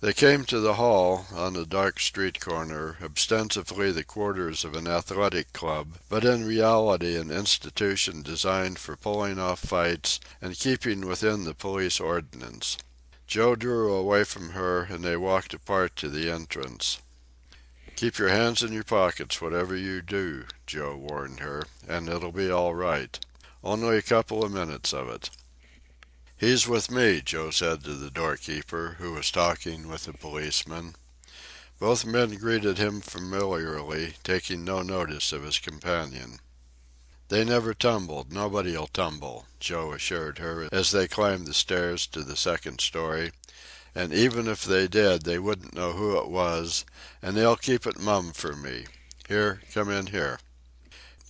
They came to the hall, on a dark street corner, ostensibly the quarters of an athletic club, but in reality an institution designed for pulling off fights and keeping within the police ordinance. Joe drew away from her, and they walked apart to the entrance. "Keep your hands in your pockets, whatever you do," Joe warned her, "and it'll be all right. Only a couple of minutes of it." "He's with me," Joe said to the doorkeeper, who was talking with a policeman. Both men greeted him familiarly, taking no notice of his companion. "They never tumbled, nobody'll tumble," Joe assured her as they climbed the stairs to the second story. "And even if they did, they wouldn't know who it was, and they'll keep it mum for me. Here, come in here."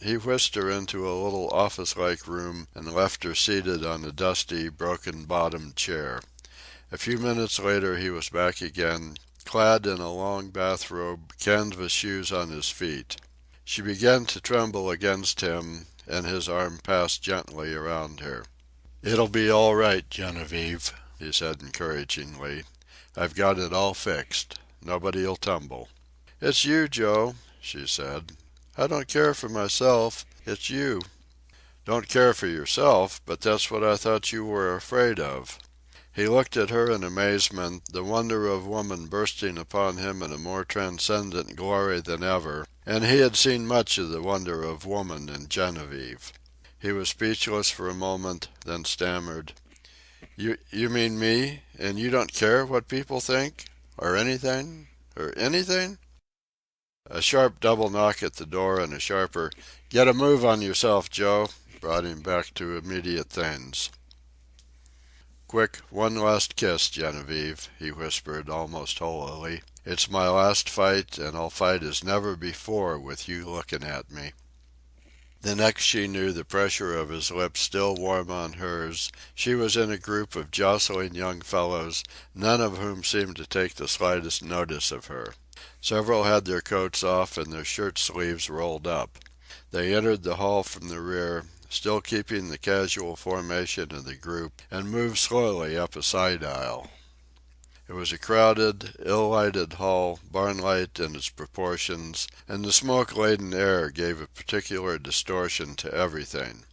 He whisked her into a little office-like room and left her seated on a dusty, broken-bottomed chair. A few minutes later he was back again, clad in a long bathrobe, canvas shoes on his feet. She began to tremble against him, and his arm passed gently around her. "It'll be all right, Genevieve," he said encouragingly. "I've got it all fixed. Nobody'll tumble." "It's you, Joe," she said. "I don't care for myself. It's you." "Don't care for yourself? But that's what I thought you were afraid of." He looked at her in amazement, the wonder of woman bursting upon him in a more transcendent glory than ever, and he had seen much of the wonder of woman in Genevieve. He was speechless for a moment, then stammered: You mean me, and you don't care what people think? Or anything? Or anything?" A sharp double knock at the door and a sharper "Get a move on yourself, Joe," brought him back to immediate things. "Quick, one last kiss, Genevieve," he whispered, almost holily. "It's my last fight, and I'll fight as never before with you looking at me." The next she knew, the pressure of his lips still warm on hers, she was in a group of jostling young fellows, none of whom seemed to take the slightest notice of her. Several had their coats off and their shirt sleeves rolled up. They entered the hall from the rear, still keeping the casual formation of the group, and moved slowly up a side aisle. It was a crowded, ill-lighted hall, barn-like in its proportions, and the smoke-laden air gave a particular distortion to everything.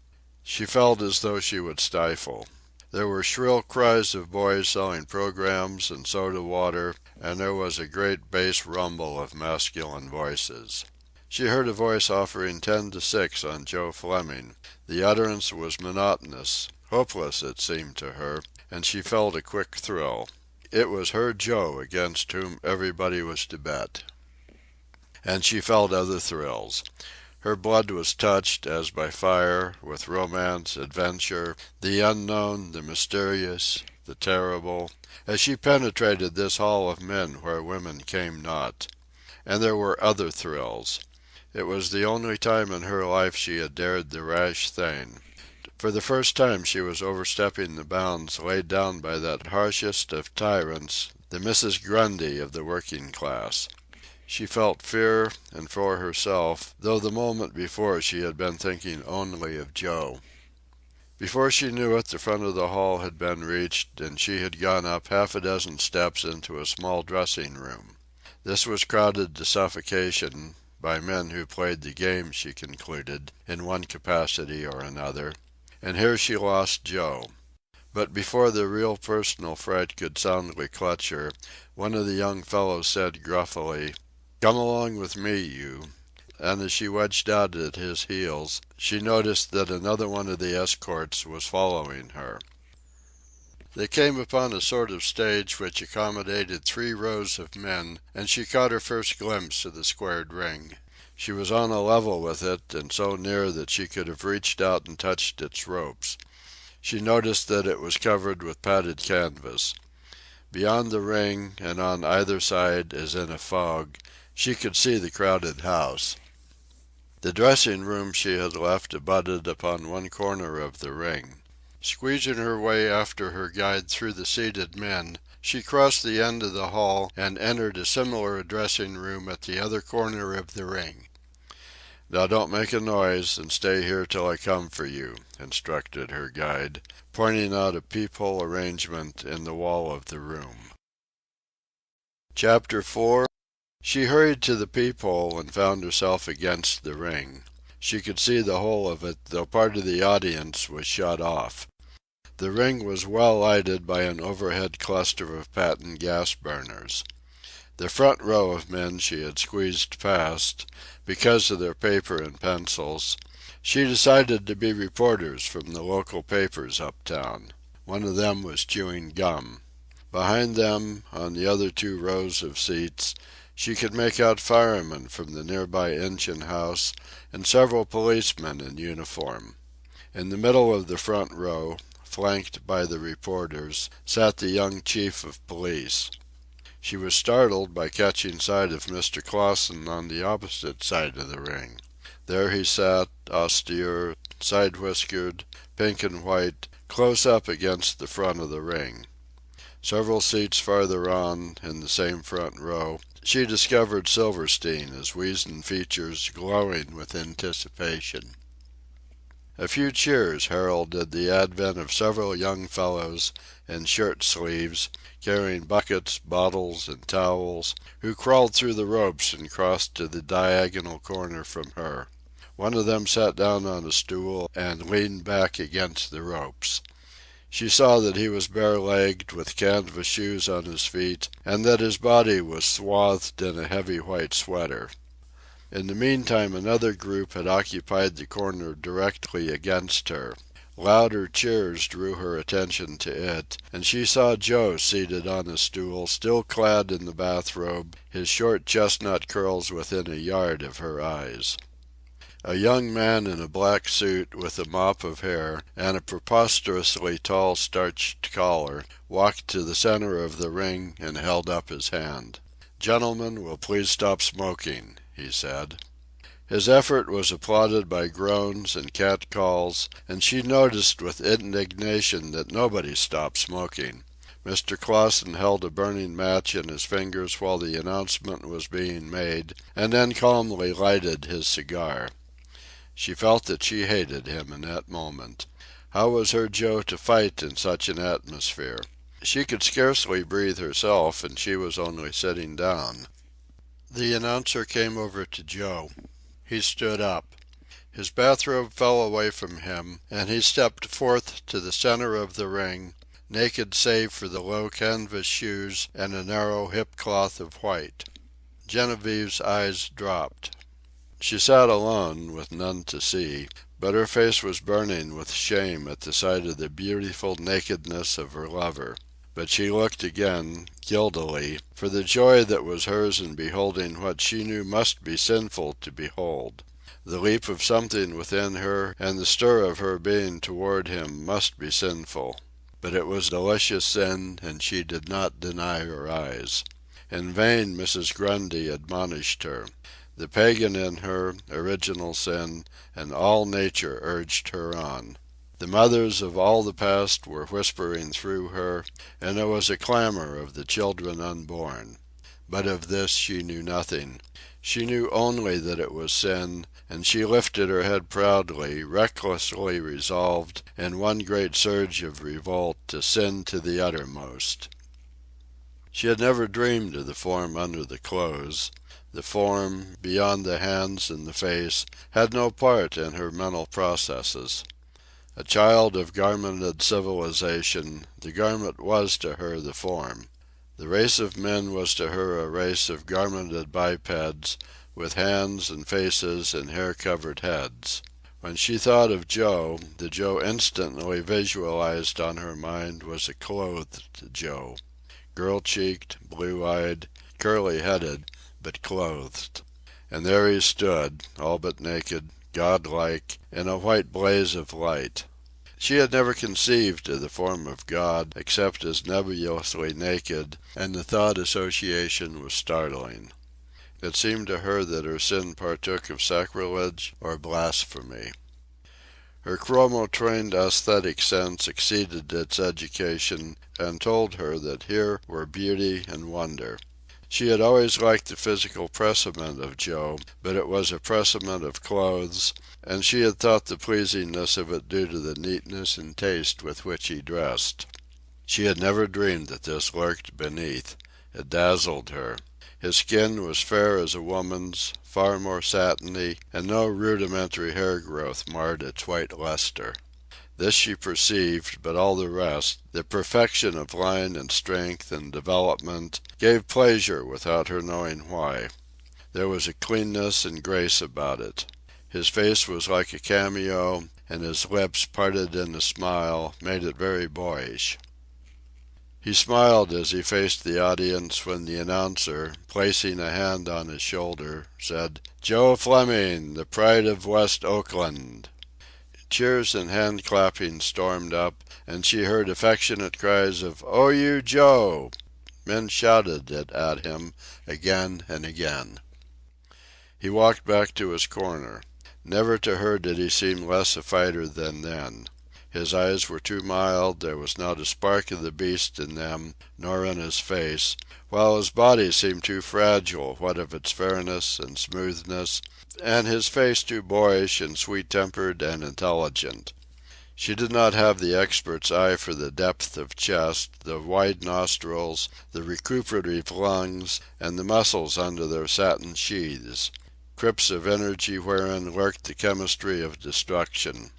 She felt as though she would stifle. There were shrill cries of boys selling programs and soda water, and there was a great bass rumble of masculine voices. She heard a voice offering 10 to 6 on Joe Fleming. The utterance was monotonous, hopeless it seemed to her, and she felt a quick thrill. It was her Joe against whom everybody was to bet. And she felt other thrills. Her blood was touched, as by fire, with romance, adventure, the unknown, the mysterious, the terrible, as she penetrated this hall of men where women came not. And there were other thrills. It was the only time in her life she had dared the rash thing. For the first time she was overstepping the bounds laid down by that harshest of tyrants, the Mrs. Grundy of the working class. She felt fear, and for herself, though the moment before she had been thinking only of Joe. Before she knew it, the front of the hall had been reached, and she had gone up half a dozen steps into a small dressing room. This was crowded to suffocation by men who played the game, she concluded, in one capacity or another, and here she lost Joe. But before the real personal fright could soundly clutch her, one of the young fellows said gruffly, "Come along with me, you." And as she wedged out at his heels, she noticed that another one of the escorts was following her. They came upon a sort of stage which accommodated 3 rows of men, and she caught her first glimpse of the squared ring. She was on a level with it, and so near that she could have reached out and touched its ropes. She noticed that it was covered with padded canvas. Beyond the ring, and on either side, as in a fog, she could see the crowded house. The dressing room she had left abutted upon one corner of the ring. Squeezing her way after her guide through the seated men, she crossed the end of the hall and entered a similar dressing room at the other corner of the ring. "Now don't make a noise, and stay here till I come for you," instructed her guide, pointing out a peephole arrangement in the wall of the room. Chapter 4. She hurried to the peephole and found herself against the ring. She could see the whole of it, though part of the audience was shut off. The ring was well lighted by an overhead cluster of patent gas burners. The front row of men she had squeezed past, because of their paper and pencils. She decided to be reporters from the local papers uptown. One of them was chewing gum. Behind them, on the other 2 rows of seats, she could make out firemen from the nearby engine house and several policemen in uniform. In the middle of the front row, flanked by the reporters, sat the young chief of police. She was startled by catching sight of Mr. Clausen on the opposite side of the ring. There he sat, austere, side-whiskered, pink and white, close up against the front of the ring. Several seats farther on, in the same front row, she discovered Silverstein, his weazened features glowing with anticipation. A few cheers heralded the advent of several young fellows in shirt sleeves, carrying buckets, bottles, and towels, who crawled through the ropes and crossed to the diagonal corner from her. One of them sat down on a stool and leaned back against the ropes. She saw that he was bare-legged, with canvas shoes on his feet, and that his body was swathed in a heavy white sweater. In the meantime another group had occupied the corner directly against her. Louder cheers drew her attention to it, and she saw Joe seated on a stool, still clad in the bathrobe, his short chestnut curls within a yard of her eyes. A young man in a black suit, with a mop of hair and a preposterously tall starched collar, walked to the center of the ring and held up his hand. "Gentlemen, will please stop smoking," he said. His effort was applauded by groans and catcalls, and she noticed with indignation that nobody stopped smoking. Mr. Clausen held a burning match in his fingers while the announcement was being made, and then calmly lighted his cigar. She felt that she hated him in that moment. How was her Joe to fight in such an atmosphere? She could scarcely breathe herself, and she was only sitting down. The announcer came over to Joe. He stood up. His bathrobe fell away from him, and he stepped forth to the center of the ring, naked save for the low canvas shoes and a narrow hip-cloth of white. Genevieve's eyes dropped. She sat alone, with none to see, but her face was burning with shame at the sight of the beautiful nakedness of her lover. But she looked again, guiltily, for the joy that was hers in beholding what she knew must be sinful to behold. The leap of something within her and the stir of her being toward him must be sinful. But it was delicious sin, and she did not deny her eyes. In vain Mrs. Grundy admonished her. The pagan in her, original sin, and all nature urged her on. The mothers of all the past were whispering through her, and there was a clamor of the children unborn. But of this she knew nothing. She knew only that it was sin, and she lifted her head proudly, recklessly resolved, in one great surge of revolt, to sin to the uttermost. She had never dreamed of the form under the clothes. The form, beyond the hands and the face, had no part in her mental processes. A child of garmented civilization, the garment was to her the form. The race of men was to her a race of garmented bipeds, with hands and faces and hair-covered heads. When she thought of Joe, the Joe instantly visualized on her mind was a clothed Joe. Girl-cheeked, blue-eyed, curly-headed, but clothed. And there he stood, all but naked, godlike, in a white blaze of light. She had never conceived of the form of God except as nebulously naked, and the thought association was startling. It seemed to her that her sin partook of sacrilege or blasphemy. Her chromo-trained aesthetic sense exceeded its education and told her that here were beauty and wonder. She had always liked the physical presentment of Joe, but it was a presentment of clothes, and she had thought the pleasingness of it due to the neatness and taste with which he dressed. She had never dreamed that this lurked beneath. It dazzled her. His skin was fair as a woman's, far more satiny, and no rudimentary hair growth marred its white luster. This she perceived, but all the rest, the perfection of line and strength and development, gave pleasure without her knowing why. There was a cleanness and grace about it. His face was like a cameo, and his lips, parted in a smile, made it very boyish. He smiled as he faced the audience when the announcer, placing a hand on his shoulder, said, "Joe Fleming, the pride of West Oakland." Cheers and hand-clapping stormed up, and she heard affectionate cries of, "Oh, you Joe!" Men shouted it at him again and again. He walked back to his corner. Never to her did he seem less a fighter than then. His eyes were too mild, there was not a spark of the beast in them, nor in his face, while his body seemed too fragile, what of its fairness and smoothness, and his face too boyish and sweet-tempered and intelligent. She did not have the expert's eye for the depth of chest, the wide nostrils, the recuperative lungs, and the muscles under their satin sheaths, crypts of energy wherein lurked the chemistry of destruction.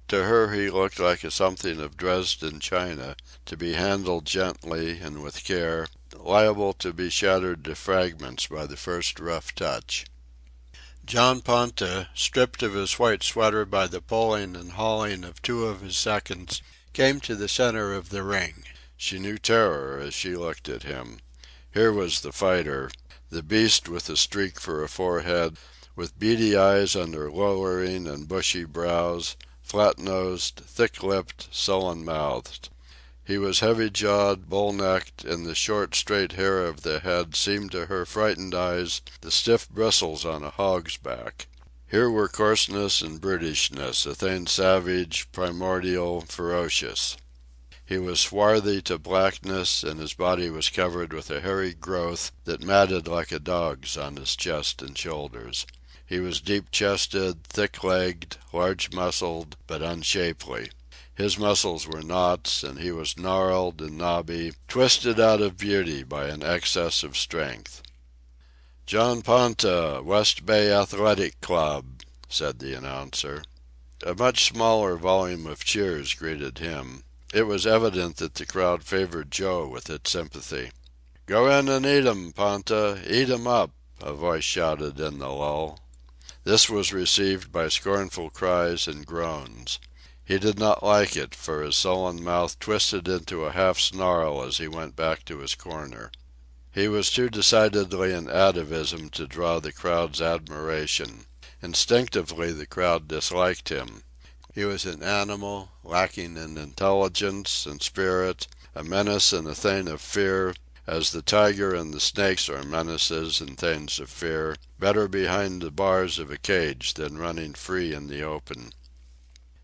To her he looked like a something of Dresden china, to be handled gently and with care, liable to be shattered to fragments by the first rough touch. John Ponta, stripped of his white sweater by the pulling and hauling of two of his seconds, came to the center of the ring. She knew terror as she looked at him. Here was the fighter, the beast with a streak for a forehead, with beady eyes under lowering and bushy brows, flat-nosed, thick-lipped, sullen-mouthed. He was heavy-jawed, bull-necked, and the short, straight hair of the head seemed to her frightened eyes the stiff bristles on a hog's back. Here were coarseness and brutishness, a thing savage, primordial, ferocious. He was swarthy to blackness, and his body was covered with a hairy growth that matted like a dog's on his chest and shoulders. He was deep-chested, thick-legged, large-muscled, but unshapely. His muscles were knots, and he was gnarled and knobby, twisted out of beauty by an excess of strength. "John Ponta, West Bay Athletic Club," said the announcer. A much smaller volume of cheers greeted him. It was evident that the crowd favored Joe with its sympathy. "Go in and eat 'em, Ponta, eat 'em up," a voice shouted in the lull. This was received by scornful cries and groans. He did not like it, for his sullen mouth twisted into a half-snarl as he went back to his corner. He was too decidedly an atavism to draw the crowd's admiration. Instinctively the crowd disliked him. He was an animal, lacking in intelligence and spirit, a menace and a thing of fear, as the tiger and the snakes are menaces and things of fear, better behind the bars of a cage than running free in the open.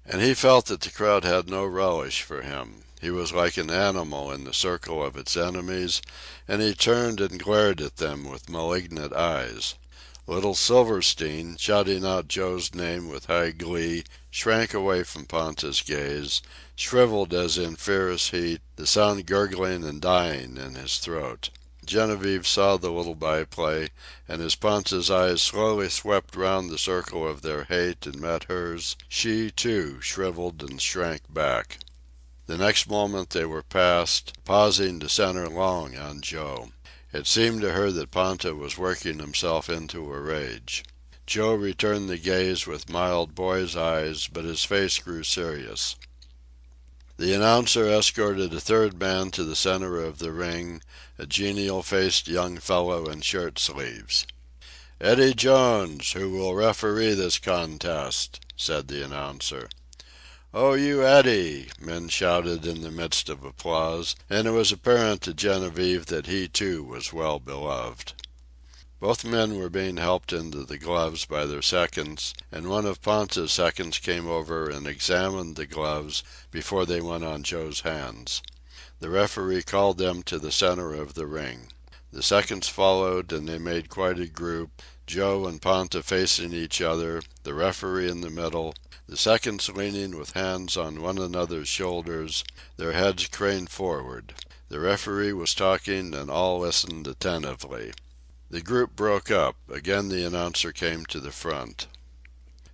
And he felt that the crowd had no relish for him. He was like an animal in the circle of its enemies, and he turned and glared at them with malignant eyes. Little Silverstein, shouting out Joe's name with high glee, shrank away from Ponta's gaze, shriveled as in fierce heat, the sound gurgling and dying in his throat. Genevieve saw the little byplay, and as Ponta's eyes slowly swept round the circle of their hate and met hers, she, too, shriveled and shrank back. The next moment they were past, pausing to center long on Joe. It seemed to her that Ponta was working himself into a rage. Joe returned the gaze with mild boy's eyes, but his face grew serious. The announcer escorted a third man to the center of the ring, a genial-faced young fellow in shirt-sleeves. "Eddie Jones, who will referee this contest," said the announcer. "Oh, you Eddie!" men shouted in the midst of applause, and it was apparent to Genevieve that he too was well beloved. Both men were being helped into the gloves by their seconds, and one of Ponta's seconds came over and examined the gloves before they went on Joe's hands. The referee called them to the center of the ring. The seconds followed, and they made quite a group, Joe and Ponta facing each other, the referee in the middle, the seconds leaning with hands on one another's shoulders, their heads craned forward. The referee was talking, and all listened attentively. The group broke up. Again the announcer came to the front.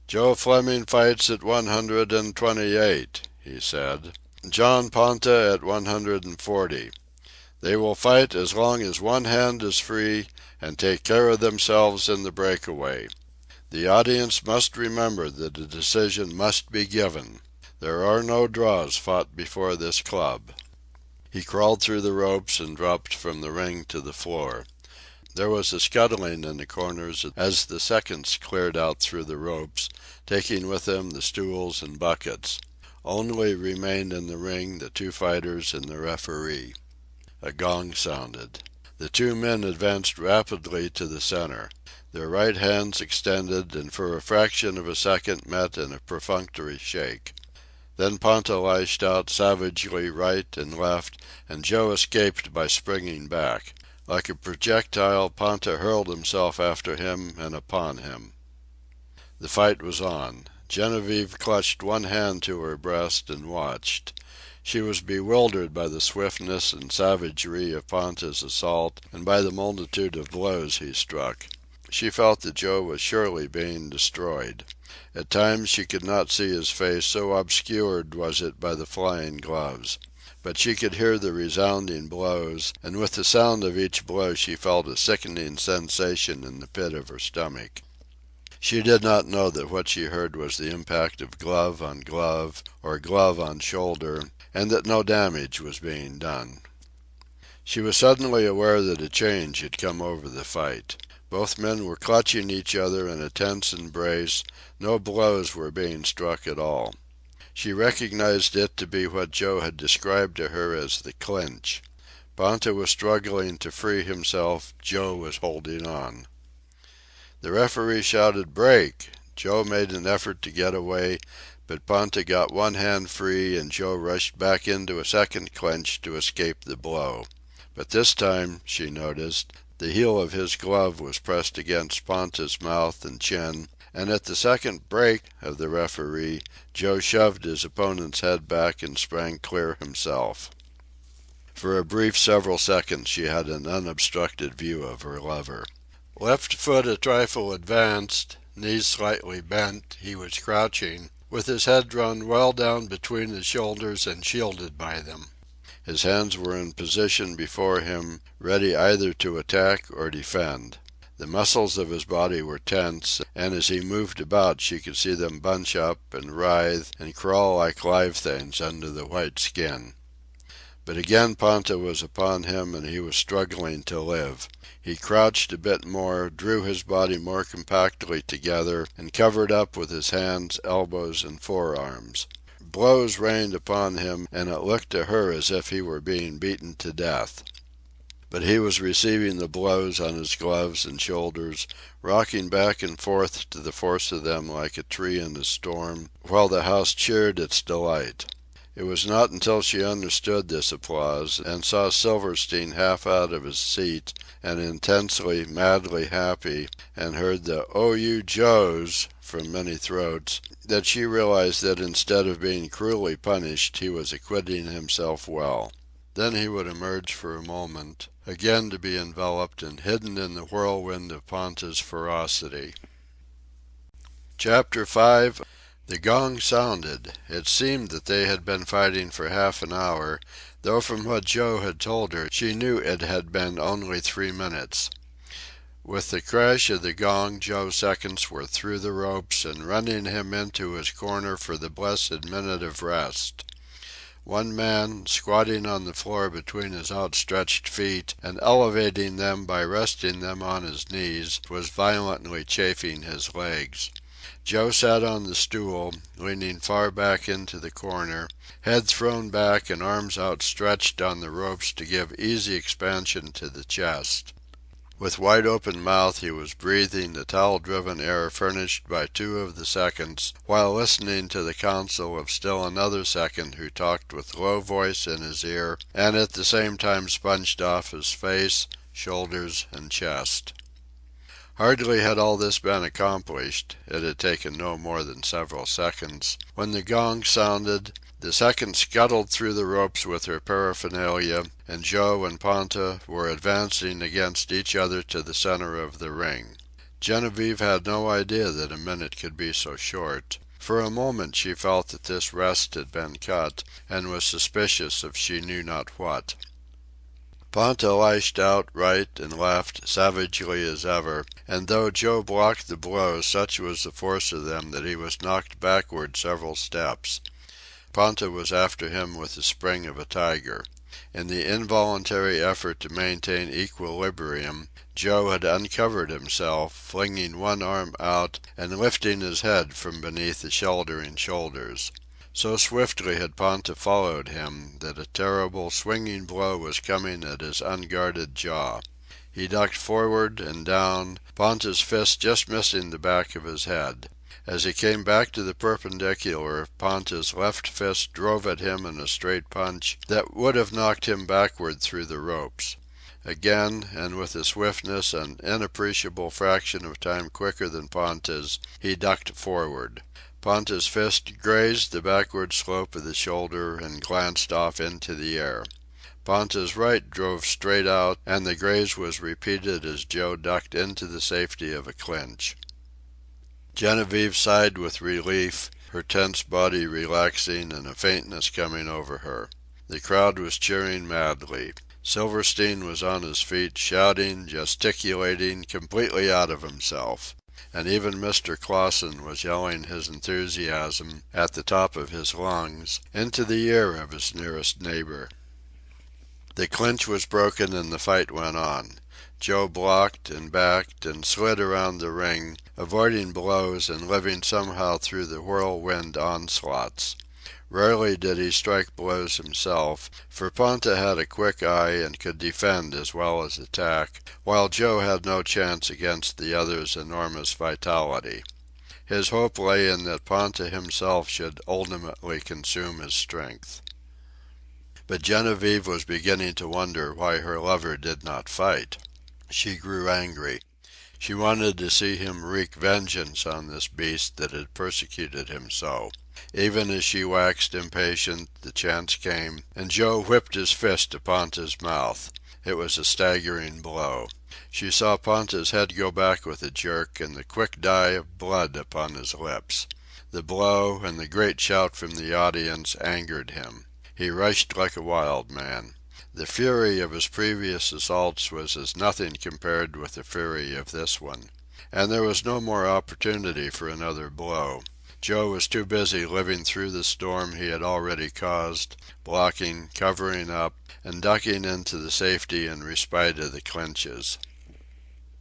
"Joe Fleming fights at 128, he said. "John Ponta at 140. They will fight as long as one hand is free and take care of themselves in the breakaway. The audience must remember that a decision must be given. There are no draws fought before this club." He crawled through the ropes and dropped from the ring to the floor. There was a scuttling in the corners as the seconds cleared out through the ropes, taking with them the stools and buckets. Only remained in the ring the two fighters and the referee. A gong sounded. The two men advanced rapidly to the center. Their right hands extended and for a fraction of a second met in a perfunctory shake. Then Ponta lashed out savagely right and left, and Joe escaped by springing back. Like a projectile, Ponta hurled himself after him and upon him. The fight was on. Genevieve clutched one hand to her breast and watched. She was bewildered by the swiftness and savagery of Ponta's assault and by the multitude of blows he struck. She felt that Joe was surely being destroyed. At times she could not see his face, so obscured was it by the flying gloves. But she could hear the resounding blows, and with the sound of each blow she felt a sickening sensation in the pit of her stomach. She did not know that what she heard was the impact of glove on glove, or glove on shoulder, and that no damage was being done. She was suddenly aware that a change had come over the fight. Both men were clutching each other in a tense embrace, no blows were being struck at all. She recognized it to be what Joe had described to her as the clinch. Ponta was struggling to free himself, Joe was holding on. The referee shouted "Break!" Joe made an effort to get away, but Ponta got one hand free and Joe rushed back into a second clinch to escape the blow. But this time, she noticed, the heel of his glove was pressed against Ponta's mouth and chin, and at the second "break" of the referee, Joe shoved his opponent's head back and sprang clear himself. For a brief several seconds she had an unobstructed view of her lover. Left foot a trifle advanced, knees slightly bent, he was crouching, with his head drawn well down between his shoulders and shielded by them. His hands were in position before him, ready either to attack or defend. The muscles of his body were tense, and as he moved about she could see them bunch up and writhe and crawl like live things under the white skin. But again Ponta was upon him and he was struggling to live. He crouched a bit more, drew his body more compactly together, and covered up with his hands, elbows, and forearms. Blows rained upon him, and it looked to her as if he were being beaten to death. but he was receiving the blows on his gloves and shoulders, rocking back and forth to the force of them like a tree in a storm, while the house cheered its delight. It was not until she understood this applause, and saw Silverstein half out of his seat and intensely, madly happy, and heard the "Oh, you Joes" from many throats, that she realized that instead of being cruelly punished he was acquitting himself well. Then he would emerge for a moment, again to be enveloped and hidden in the whirlwind of Ponta's ferocity. Chapter 5. The gong sounded. It seemed that they had been fighting for half an hour, though from what Joe had told her she knew it had been only 3 minutes. With the crash of the gong Joe's seconds were through the ropes and running him into his corner for the blessed minute of rest. One man, squatting on the floor between his outstretched feet and elevating them by resting them on his knees, was violently chafing his legs. Joe sat on the stool, leaning far back into the corner, head thrown back and arms outstretched on the ropes to give easy expansion to the chest. With wide-open mouth he was breathing the towel-driven air furnished by 2 of the seconds, while listening to the counsel of still another second who talked with low voice in his ear and at the same time sponged off his face, shoulders, and chest. Hardly had all this been accomplished, it had taken no more than several seconds, when the gong sounded, the second scuttled through the ropes with her paraphernalia, and Joe and Ponta were advancing against each other to the center of the ring. Genevieve had no idea that a minute could be so short. For a moment she felt that this rest had been cut, and was suspicious of she knew not what. Ponta lashed out right and left, savagely as ever, and though Joe blocked the blows, such was the force of them that he was knocked backward several steps. Ponta was after him with the spring of a tiger. In the involuntary effort to maintain equilibrium, Joe had uncovered himself, flinging one arm out and lifting his head from beneath the sheltering shoulders. So swiftly had Ponta followed him that a terrible swinging blow was coming at his unguarded jaw. He ducked forward and down, Ponta's fist just missing the back of his head. As he came back to the perpendicular, Ponta's left fist drove at him in a straight punch that would have knocked him backward through the ropes. Again, and with a swiftness an inappreciable fraction of time quicker than Ponta's, he ducked forward. Ponta's fist grazed the backward slope of the shoulder and glanced off into the air. Ponta's right drove straight out, and the graze was repeated as Joe ducked into the safety of a clinch. Genevieve sighed with relief, her tense body relaxing and a faintness coming over her. The crowd was cheering madly. Silverstein was on his feet, shouting, gesticulating, completely out of himself. And even Mr. Clausen was yelling his enthusiasm, at the top of his lungs, into the ear of his nearest neighbor. The clinch was broken and the fight went on. Joe blocked and backed and slid around the ring, avoiding blows and living somehow through the whirlwind onslaughts. Rarely did he strike blows himself, for Ponta had a quick eye and could defend as well as attack, while Joe had no chance against the other's enormous vitality. His hope lay in that Ponta himself should ultimately consume his strength. But Genevieve was beginning to wonder why her lover did not fight. She grew angry. She wanted to see him wreak vengeance on this beast that had persecuted him so. Even as she waxed impatient, the chance came, and Joe whipped his fist to Ponta's mouth. It was a staggering blow. She saw Ponta's head go back with a jerk, and the quick dye of blood upon his lips. The blow, and the great shout from the audience, angered him. He rushed like a wild man. The fury of his previous assaults was as nothing compared with the fury of this one. And there was no more opportunity for another blow. Joe was too busy living through the storm he had already caused, blocking, covering up, and ducking into the safety and respite of the clinches.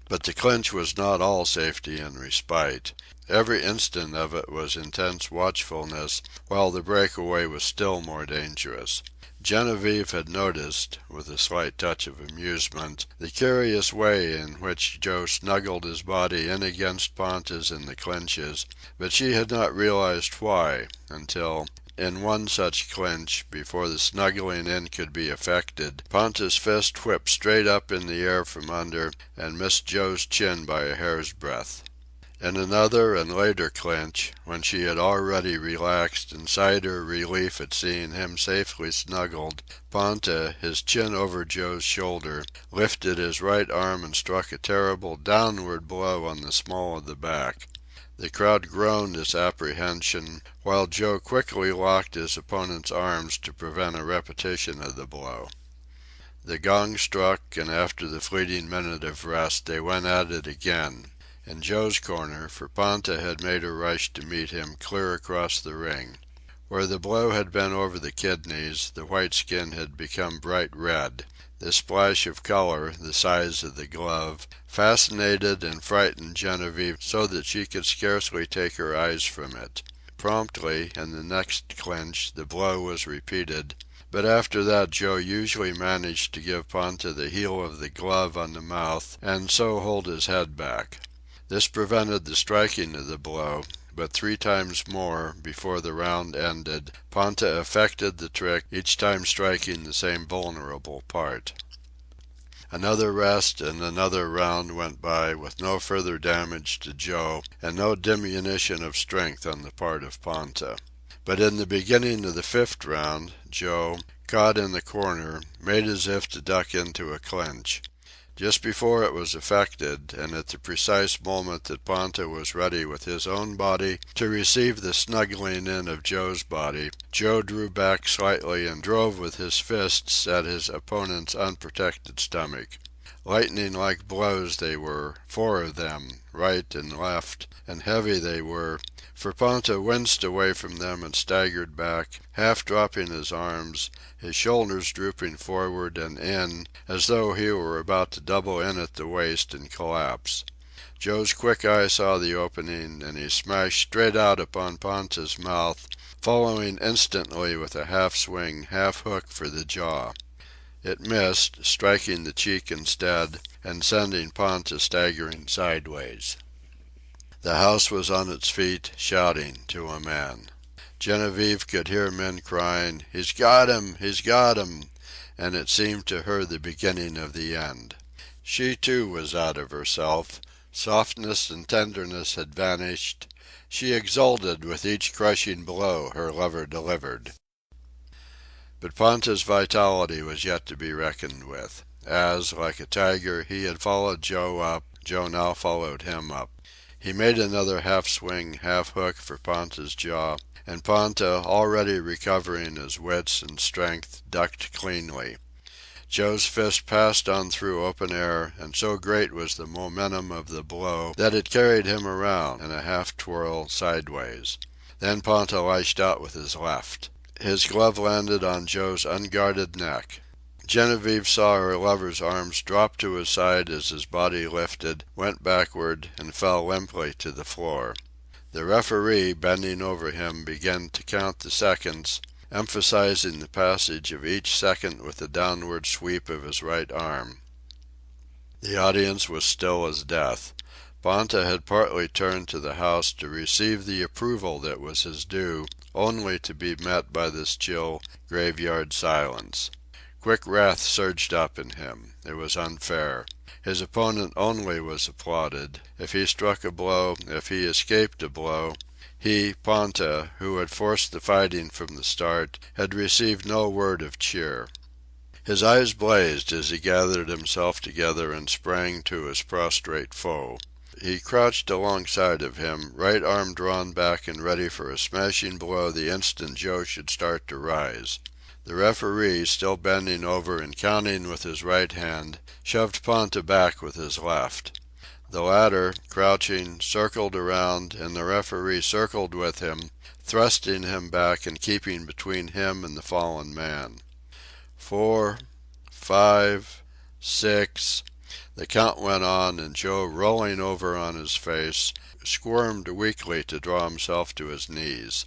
But the clinch was not all safety and respite. Every instant of it was intense watchfulness, while the breakaway was still more dangerous. Genevieve had noticed, with a slight touch of amusement, the curious way in which Joe snuggled his body in against Ponta's in the clinches, but she had not realized why until, in one such clinch, before the snuggling in could be effected, Ponta's fist whipped straight up in the air from under and missed Joe's chin by a hair's breadth. In another and later clinch, when she had already relaxed and sighed her relief at seeing him safely snuggled, Ponta, his chin over Joe's shoulder, lifted his right arm and struck a terrible downward blow on the small of the back. The crowd groaned its apprehension, while Joe quickly locked his opponent's arms to prevent a repetition of the blow. The gong struck, and after the fleeting minute of rest they went at it again. In Joe's corner, for Ponta had made a rush to meet him clear across the ring. Where the blow had been over the kidneys, the white skin had become bright red. This splash of color, the size of the glove, fascinated and frightened Genevieve so that she could scarcely take her eyes from it. Promptly, in the next clinch, the blow was repeated, but after that Joe usually managed to give Ponta the heel of the glove on the mouth and so hold his head back. This prevented the striking of the blow, but 3 times more, before the round ended, Ponta effected the trick, each time striking the same vulnerable part. Another rest and another round went by with no further damage to Joe and no diminution of strength on the part of Ponta. But in the beginning of the 5th round, Joe, caught in the corner, made as if to duck into a clinch. Just before it was effected, and at the precise moment that Ponta was ready with his own body to receive the snuggling in of Joe's body, Joe drew back slightly and drove with his fists at his opponent's unprotected stomach. Lightning-like blows they were, 4 of them, right and left, and heavy they were, for Ponta winced away from them and staggered back, half dropping his arms, his shoulders drooping forward and in, as though he were about to double in at the waist and collapse. Joe's quick eye saw the opening, and he smashed straight out upon Ponta's mouth, following instantly with a half-swing, half-hook for the jaw. It missed, striking the cheek instead, and sending Ponta staggering sideways. The house was on its feet, shouting, to a man. Genevieve could hear men crying, "He's got him! He's got him!" and it seemed to her the beginning of the end. She, too, was out of herself. Softness and tenderness had vanished. She exulted with each crushing blow her lover delivered. But Ponta's vitality was yet to be reckoned with. As, like a tiger, he had followed Joe up, Joe now followed him up. He made another half-swing, half-hook for Ponta's jaw, and Ponta, already recovering his wits and strength, ducked cleanly. Joe's fist passed on through open air, and so great was the momentum of the blow that it carried him around in a half-twirl sideways. Then Ponta lashed out with his left. His glove landed on Joe's unguarded neck. Genevieve saw her lover's arms drop to his side as his body lifted, went backward, and fell limply to the floor. The referee, bending over him, began to count the seconds, emphasizing the passage of each second with a downward sweep of his right arm. The audience was still as death. Ponta had partly turned to the house to receive the approval that was his due, only to be met by this chill, graveyard silence. Quick wrath surged up in him. It was unfair. His opponent only was applauded. If he struck a blow, if he escaped a blow, he, Ponta, who had forced the fighting from the start, had received no word of cheer. His eyes blazed as he gathered himself together and sprang to his prostrate foe. He crouched alongside of him, right arm drawn back and ready for a smashing blow the instant Joe should start to rise. The referee, still bending over and counting with his right hand, shoved Ponta back with his left. The latter, crouching, circled around, and the referee circled with him, thrusting him back and keeping between him and the fallen man. 4, 5, 6... The count went on, and Joe, rolling over on his face, squirmed weakly to draw himself to his knees.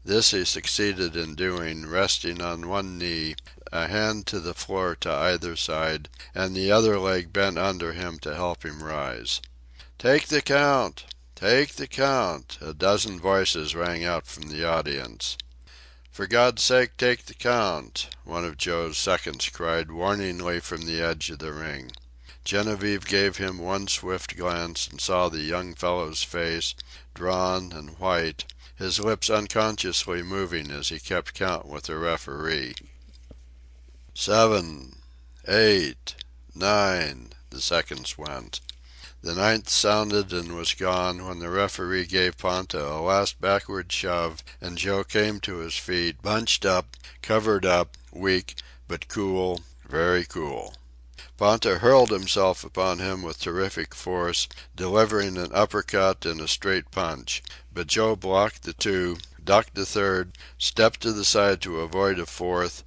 This he succeeded in doing, resting on one knee, a hand to the floor to either side, and the other leg bent under him to help him rise. "Take the count! Take the count!" a dozen voices rang out from the audience. "For God's sake, take the count!" one of Joe's seconds cried warningly from the edge of the ring. Genevieve gave him one swift glance and saw the young fellow's face, drawn and white, his lips unconsciously moving as he kept count with the referee. 7, 8, 9, the seconds went. The ninth sounded and was gone when the referee gave Ponta a last backward shove and Joe came to his feet, bunched up, covered up, weak, but cool, very cool. Ponta hurled himself upon him with terrific force, delivering an uppercut and a straight punch, but Joe blocked the two, ducked a third, stepped to the side to avoid a fourth,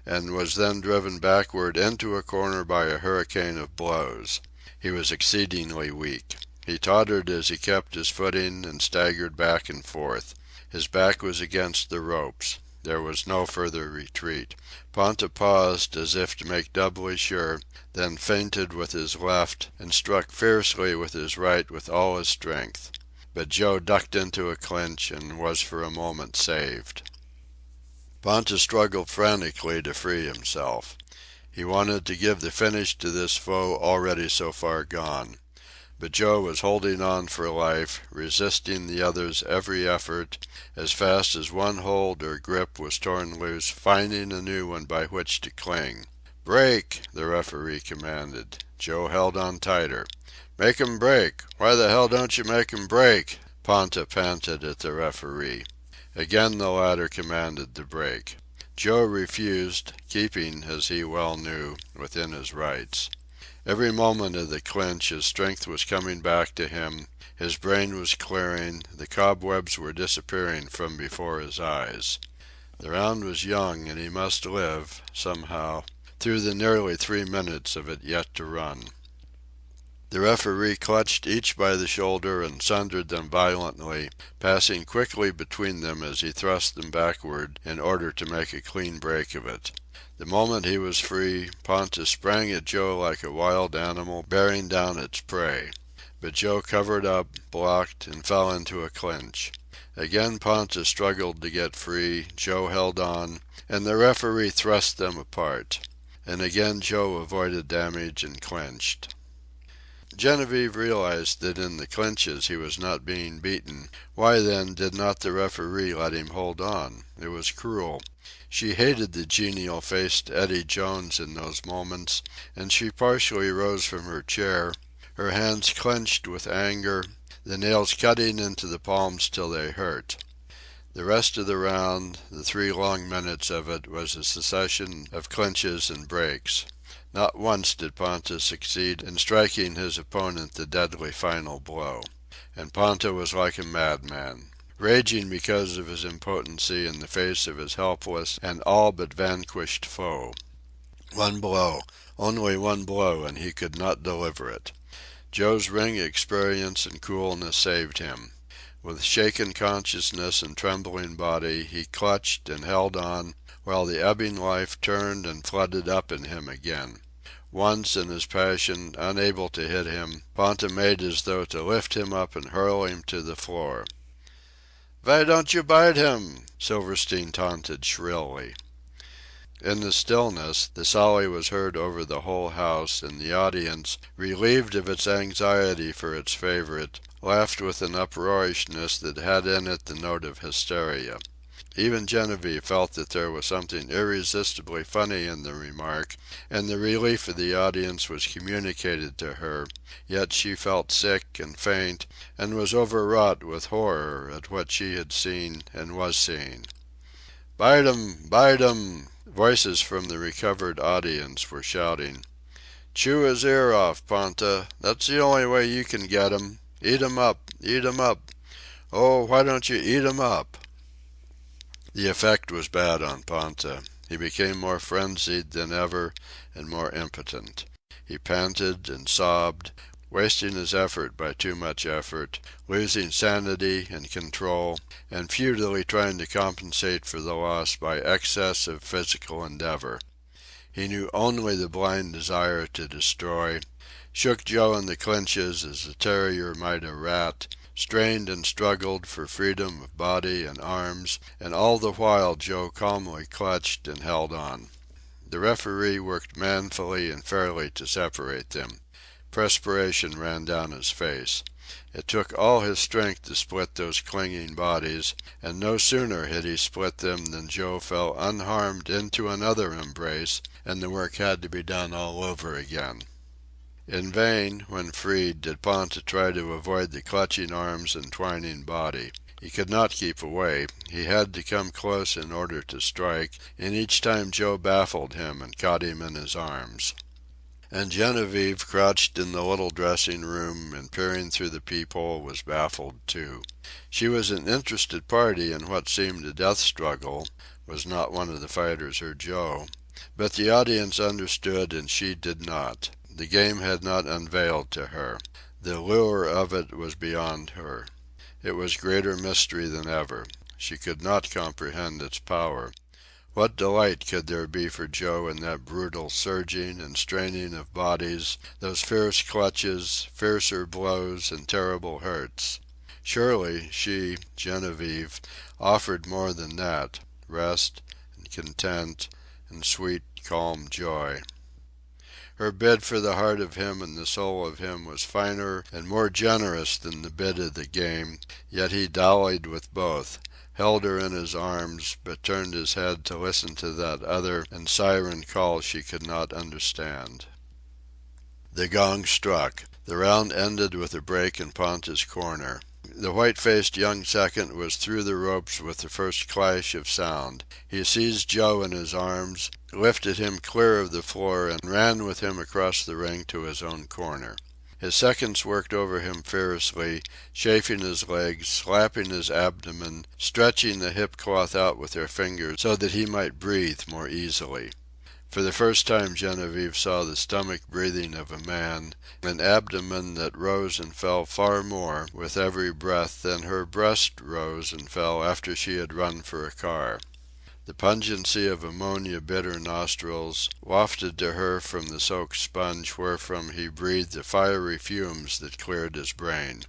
and was then driven backward into a corner by a hurricane of blows. He was exceedingly weak. He tottered as he kept his footing and staggered back and forth. His back was against the ropes. There was no further retreat. Ponta paused as if to make doubly sure, then feinted with his left and struck fiercely with his right with all his strength. But Joe ducked into a clinch and was for a moment saved. Ponta struggled frantically to free himself. He wanted to give the finish to this foe already so far gone. But Joe was holding on for life, resisting the other's every effort, as fast as one hold or grip was torn loose, finding a new one by which to cling. "Break!" the referee commanded. Joe held on tighter. "Make 'em break! Why the hell don't you make 'em break?" Ponta panted at the referee. Again the latter commanded the break. Joe refused, keeping, as he well knew, within his rights. Every moment of the clinch his strength was coming back to him, his brain was clearing, the cobwebs were disappearing from before his eyes. The round was young and he must live, somehow, through the nearly 3 minutes of it yet to run. The referee clutched each by the shoulder and sundered them violently, passing quickly between them as he thrust them backward in order to make a clean break of it. The moment he was free, Ponta sprang at Joe like a wild animal bearing down its prey. But Joe covered up, blocked, and fell into a clinch. Again Ponta struggled to get free, Joe held on, and the referee thrust them apart. And again Joe avoided damage and clinched. Genevieve realized that in the clinches he was not being beaten. Why, then, did not the referee let him hold on? It was cruel. She hated the genial-faced Eddie Jones in those moments, and she partially rose from her chair, her hands clenched with anger, the nails cutting into the palms till they hurt. The rest of the round, the 3 long minutes of it, was a succession of clinches and breaks. Not once did Ponta succeed in striking his opponent the deadly final blow. And Ponta was like a madman, raging because of his impotency in the face of his helpless and all but vanquished foe. One blow, only one blow, and he could not deliver it. Joe's ring experience and coolness saved him. With shaken consciousness and trembling body, he clutched and held on, while the ebbing life turned and flooded up in him again. Once, in his passion, unable to hit him, Ponta made as though to lift him up and hurl him to the floor. "Vy don't you bite him?" Silverstein taunted shrilly. In the stillness, the sally was heard over the whole house, and the audience, relieved of its anxiety for its favorite, laughed with an uproariousness that had in it the note of hysteria. Even Genevieve felt that there was something irresistibly funny in the remark, and the relief of the audience was communicated to her, yet she felt sick and faint, and was overwrought with horror at what she had seen and was seeing. "Bite 'em! Bite 'em!" Voices from the recovered audience were shouting. "Chew his ear off, Ponta. That's the only way you can get 'em. Eat 'em up! Eat 'em up! Oh, why don't you eat 'em up?" The effect was bad on Ponta. He became more frenzied than ever and more impotent. He panted and sobbed, wasting his effort by too much effort, losing sanity and control, and futilely trying to compensate for the loss by excess of physical endeavor. He knew only the blind desire to destroy, shook Joe in the clinches as a terrier might a rat, strained and struggled for freedom of body and arms, and all the while Joe calmly clutched and held on. The referee worked manfully and fairly to separate them. Perspiration ran down his face. It took all his strength to split those clinging bodies, and no sooner had he split them than Joe fell unharmed into another embrace, and the work had to be done all over again. In vain, when freed, did Ponta try to avoid the clutching arms and twining body. He could not keep away. He had to come close in order to strike, and each time Joe baffled him and caught him in his arms. And Genevieve, crouched in the little dressing room and peering through the peephole, was baffled too. She was an interested party in what seemed a death struggle, was not one of the fighters her Joe, but the audience understood and she did not. The game had not unveiled to her. The lure of it was beyond her. It was greater mystery than ever. She could not comprehend its power. What delight could there be for Joe in that brutal surging and straining of bodies, those fierce clutches, fiercer blows, and terrible hurts? Surely she, Genevieve, offered more than that, rest and content and sweet, calm joy. Her bid for the heart of him and the soul of him was finer and more generous than the bid of the game, yet he dallied with both, held her in his arms, but turned his head to listen to that other and siren call she could not understand. The gong struck. The round ended with a break in Ponta's corner. The white-faced young second was through the ropes with the first clash of sound. He seized Joe in his arms, lifted him clear of the floor, and ran with him across the ring to his own corner. His seconds worked over him fiercely, chafing his legs, slapping his abdomen, stretching the hip cloth out with their fingers so that he might breathe more easily. For the first time Genevieve saw the stomach breathing of a man, an abdomen that rose and fell far more with every breath than her breast rose and fell after she had run for a car. The pungency of ammonia bit her nostrils, wafted to her from the soaked sponge wherefrom he breathed the fiery fumes that cleared his brain.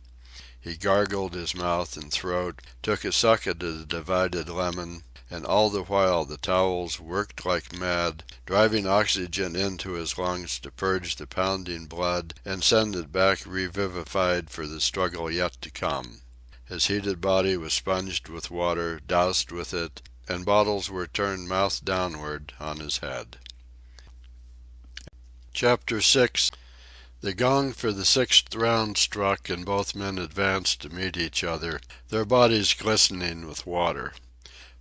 He gargled his mouth and throat, took a suck at the divided lemon, and all the while the towels worked like mad, driving oxygen into his lungs to purge the pounding blood and send it back revivified for the struggle yet to come. His heated body was sponged with water, doused with it, and bottles were turned mouth downward on his head. Chapter 6. The gong for the sixth round struck and both men advanced to meet each other, their bodies glistening with water.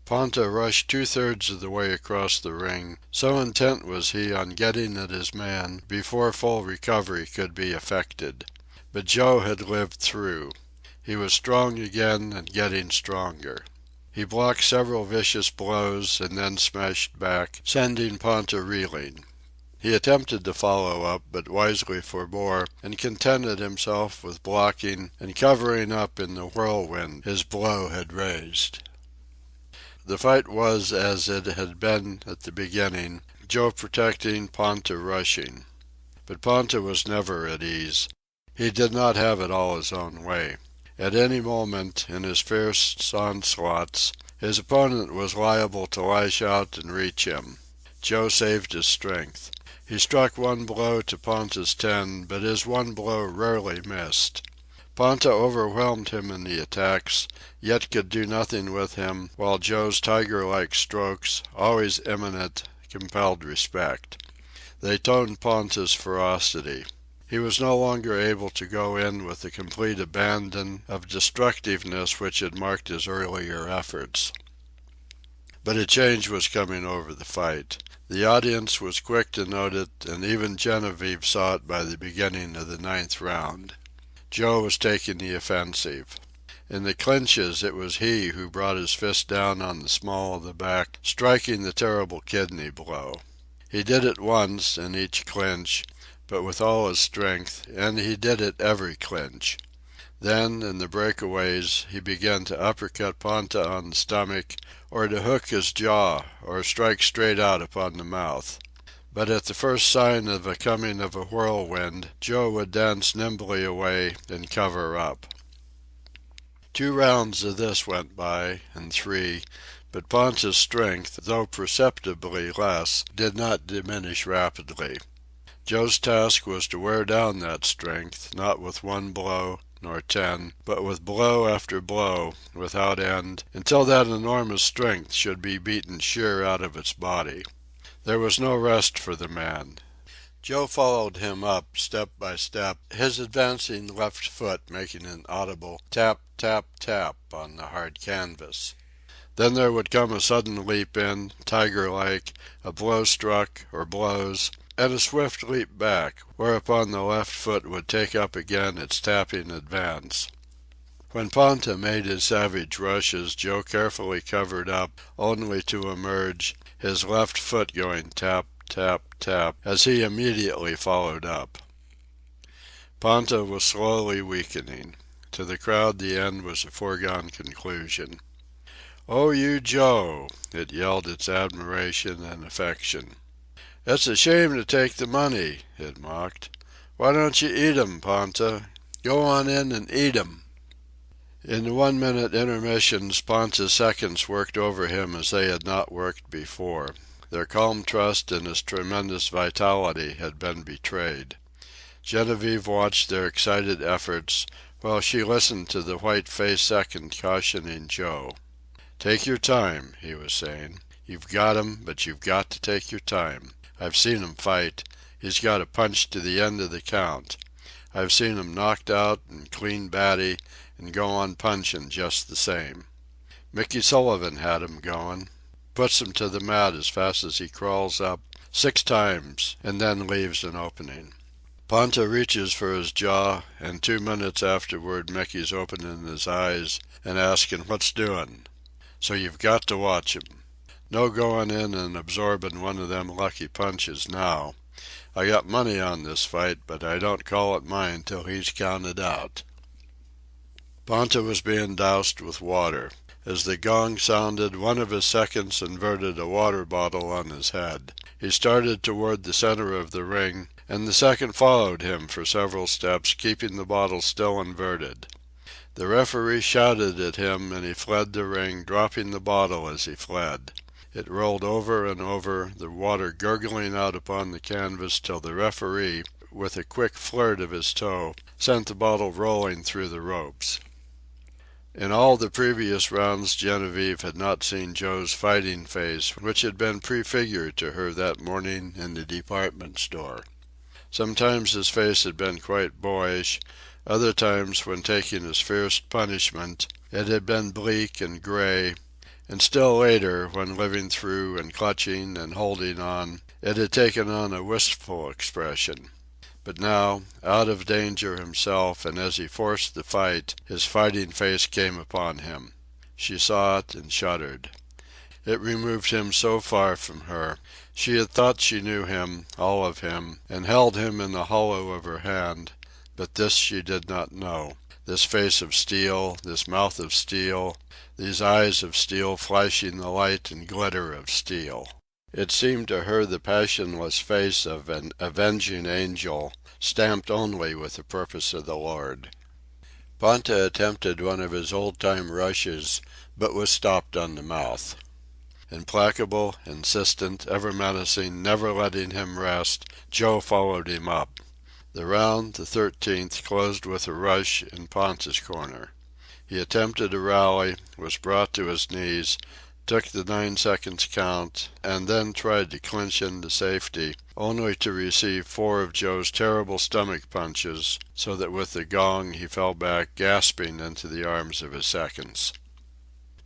Ponta rushed two-thirds of the way across the ring, so intent was he on getting at his man before full recovery could be effected. But Joe had lived through. He was strong again and getting stronger. He blocked several vicious blows and then smashed back, sending Ponta reeling. He attempted to follow up, but wisely forbore, and contented himself with blocking and covering up in the whirlwind his blow had raised. The fight was as it had been at the beginning, Joe protecting, Ponta rushing. But Ponta was never at ease. He did not have it all his own way. At any moment, in his fierce onslaughts, his opponent was liable to lash out and reach him. Joe saved his strength. He struck one blow to Ponta's 10, but his one blow rarely missed. Ponta overwhelmed him in the attacks, yet could do nothing with him, while Joe's tiger-like strokes, always imminent, compelled respect. They toned Ponta's ferocity. He was no longer able to go in with the complete abandon of destructiveness which had marked his earlier efforts. But a change was coming over the fight. The audience was quick to note it, and even Genevieve saw it by the beginning of the 9th round. Joe was taking the offensive. In the clinches it was he who brought his fist down on the small of the back, striking the terrible kidney blow. He did it once, in each clinch, but with all his strength, and he did it every clinch. Then, in the breakaways, he began to uppercut Ponta on the stomach, or to hook his jaw, or strike straight out upon the mouth. But at the first sign of the coming of a whirlwind, Joe would dance nimbly away and cover up. 2 rounds of this went by, and 3, but Ponta's strength, though perceptibly less, did not diminish rapidly. Joe's task was to wear down that strength, not with 1 blow, nor 10, but with blow after blow, without end, until that enormous strength should be beaten sheer out of its body. There was no rest for the man. Joe followed him up step by step, his advancing left foot making an audible tap, tap, tap on the hard canvas. Then there would come a sudden leap in, tiger-like, a blow struck, or blows, and a swift leap back, whereupon the left foot would take up again its tapping advance. When Ponta made his savage rushes, Joe carefully covered up, only to emerge, his left foot going tap, tap, tap, as he immediately followed up. Ponta was slowly weakening. To the crowd the end was a foregone conclusion. "Oh, you Joe!" it yelled its admiration and affection. "It's a shame to take the money," it mocked. "Why don't you eat 'em, Ponta? Go on in and eat 'em." In the 1-minute intermissions Ponta's seconds worked over him as they had not worked before. Their calm trust in his tremendous vitality had been betrayed. Genevieve watched their excited efforts, while she listened to the white-faced second cautioning Joe. "Take your time," he was saying. "You've got 'em, but you've got to take your time. I've seen 'em fight. He's got a punch to the end of the count. I've seen 'em knocked out and clean batty, and go on punchin' just the same. Mickey Sullivan had 'em goin'. Puts 'em to the mat as fast as he crawls up 6 times, and then leaves an opening. Ponta reaches for his jaw, and 2 minutes afterward Mickey's openin' his eyes and askin' what's doin'. So you've got to watch 'em. No goin' in and absorbin' one of them lucky punches now. I got money on this fight, but I don't call it mine till he's counted out." Ponta was being doused with water. As the gong sounded, one of his seconds inverted a water bottle on his head. He started toward the center of the ring, and the second followed him for several steps, keeping the bottle still inverted. The referee shouted at him, and he fled the ring, dropping the bottle as he fled. It rolled over and over, the water gurgling out upon the canvas till the referee, with a quick flirt of his toe, sent the bottle rolling through the ropes. In all the previous rounds Genevieve had not seen Joe's fighting face, which had been prefigured to her that morning in the department store. Sometimes his face had been quite boyish, other times, when taking his fierce punishment, it had been bleak and gray, and still later, when living through and clutching and holding on, it had taken on a wistful expression. But now, out of danger himself, and as he forced the fight, his fighting face came upon him. She saw it and shuddered. It removed him so far from her. She had thought she knew him, all of him, and held him in the hollow of her hand, but this she did not know. This face of steel, this mouth of steel, these eyes of steel flashing the light and glitter of steel. It seemed to her the passionless face of an avenging angel, stamped only with the purpose of the Lord. Ponta attempted one of his old-time rushes, but was stopped on the mouth. Implacable, insistent, ever menacing, never letting him rest, Joe followed him up. The round, the 13th, closed with a rush in Ponta's corner. He attempted a rally, was brought to his knees, took the 9 seconds count, and then tried to clinch into safety, only to receive 4 of Joe's terrible stomach punches, so that with the gong he fell back gasping into the arms of his seconds.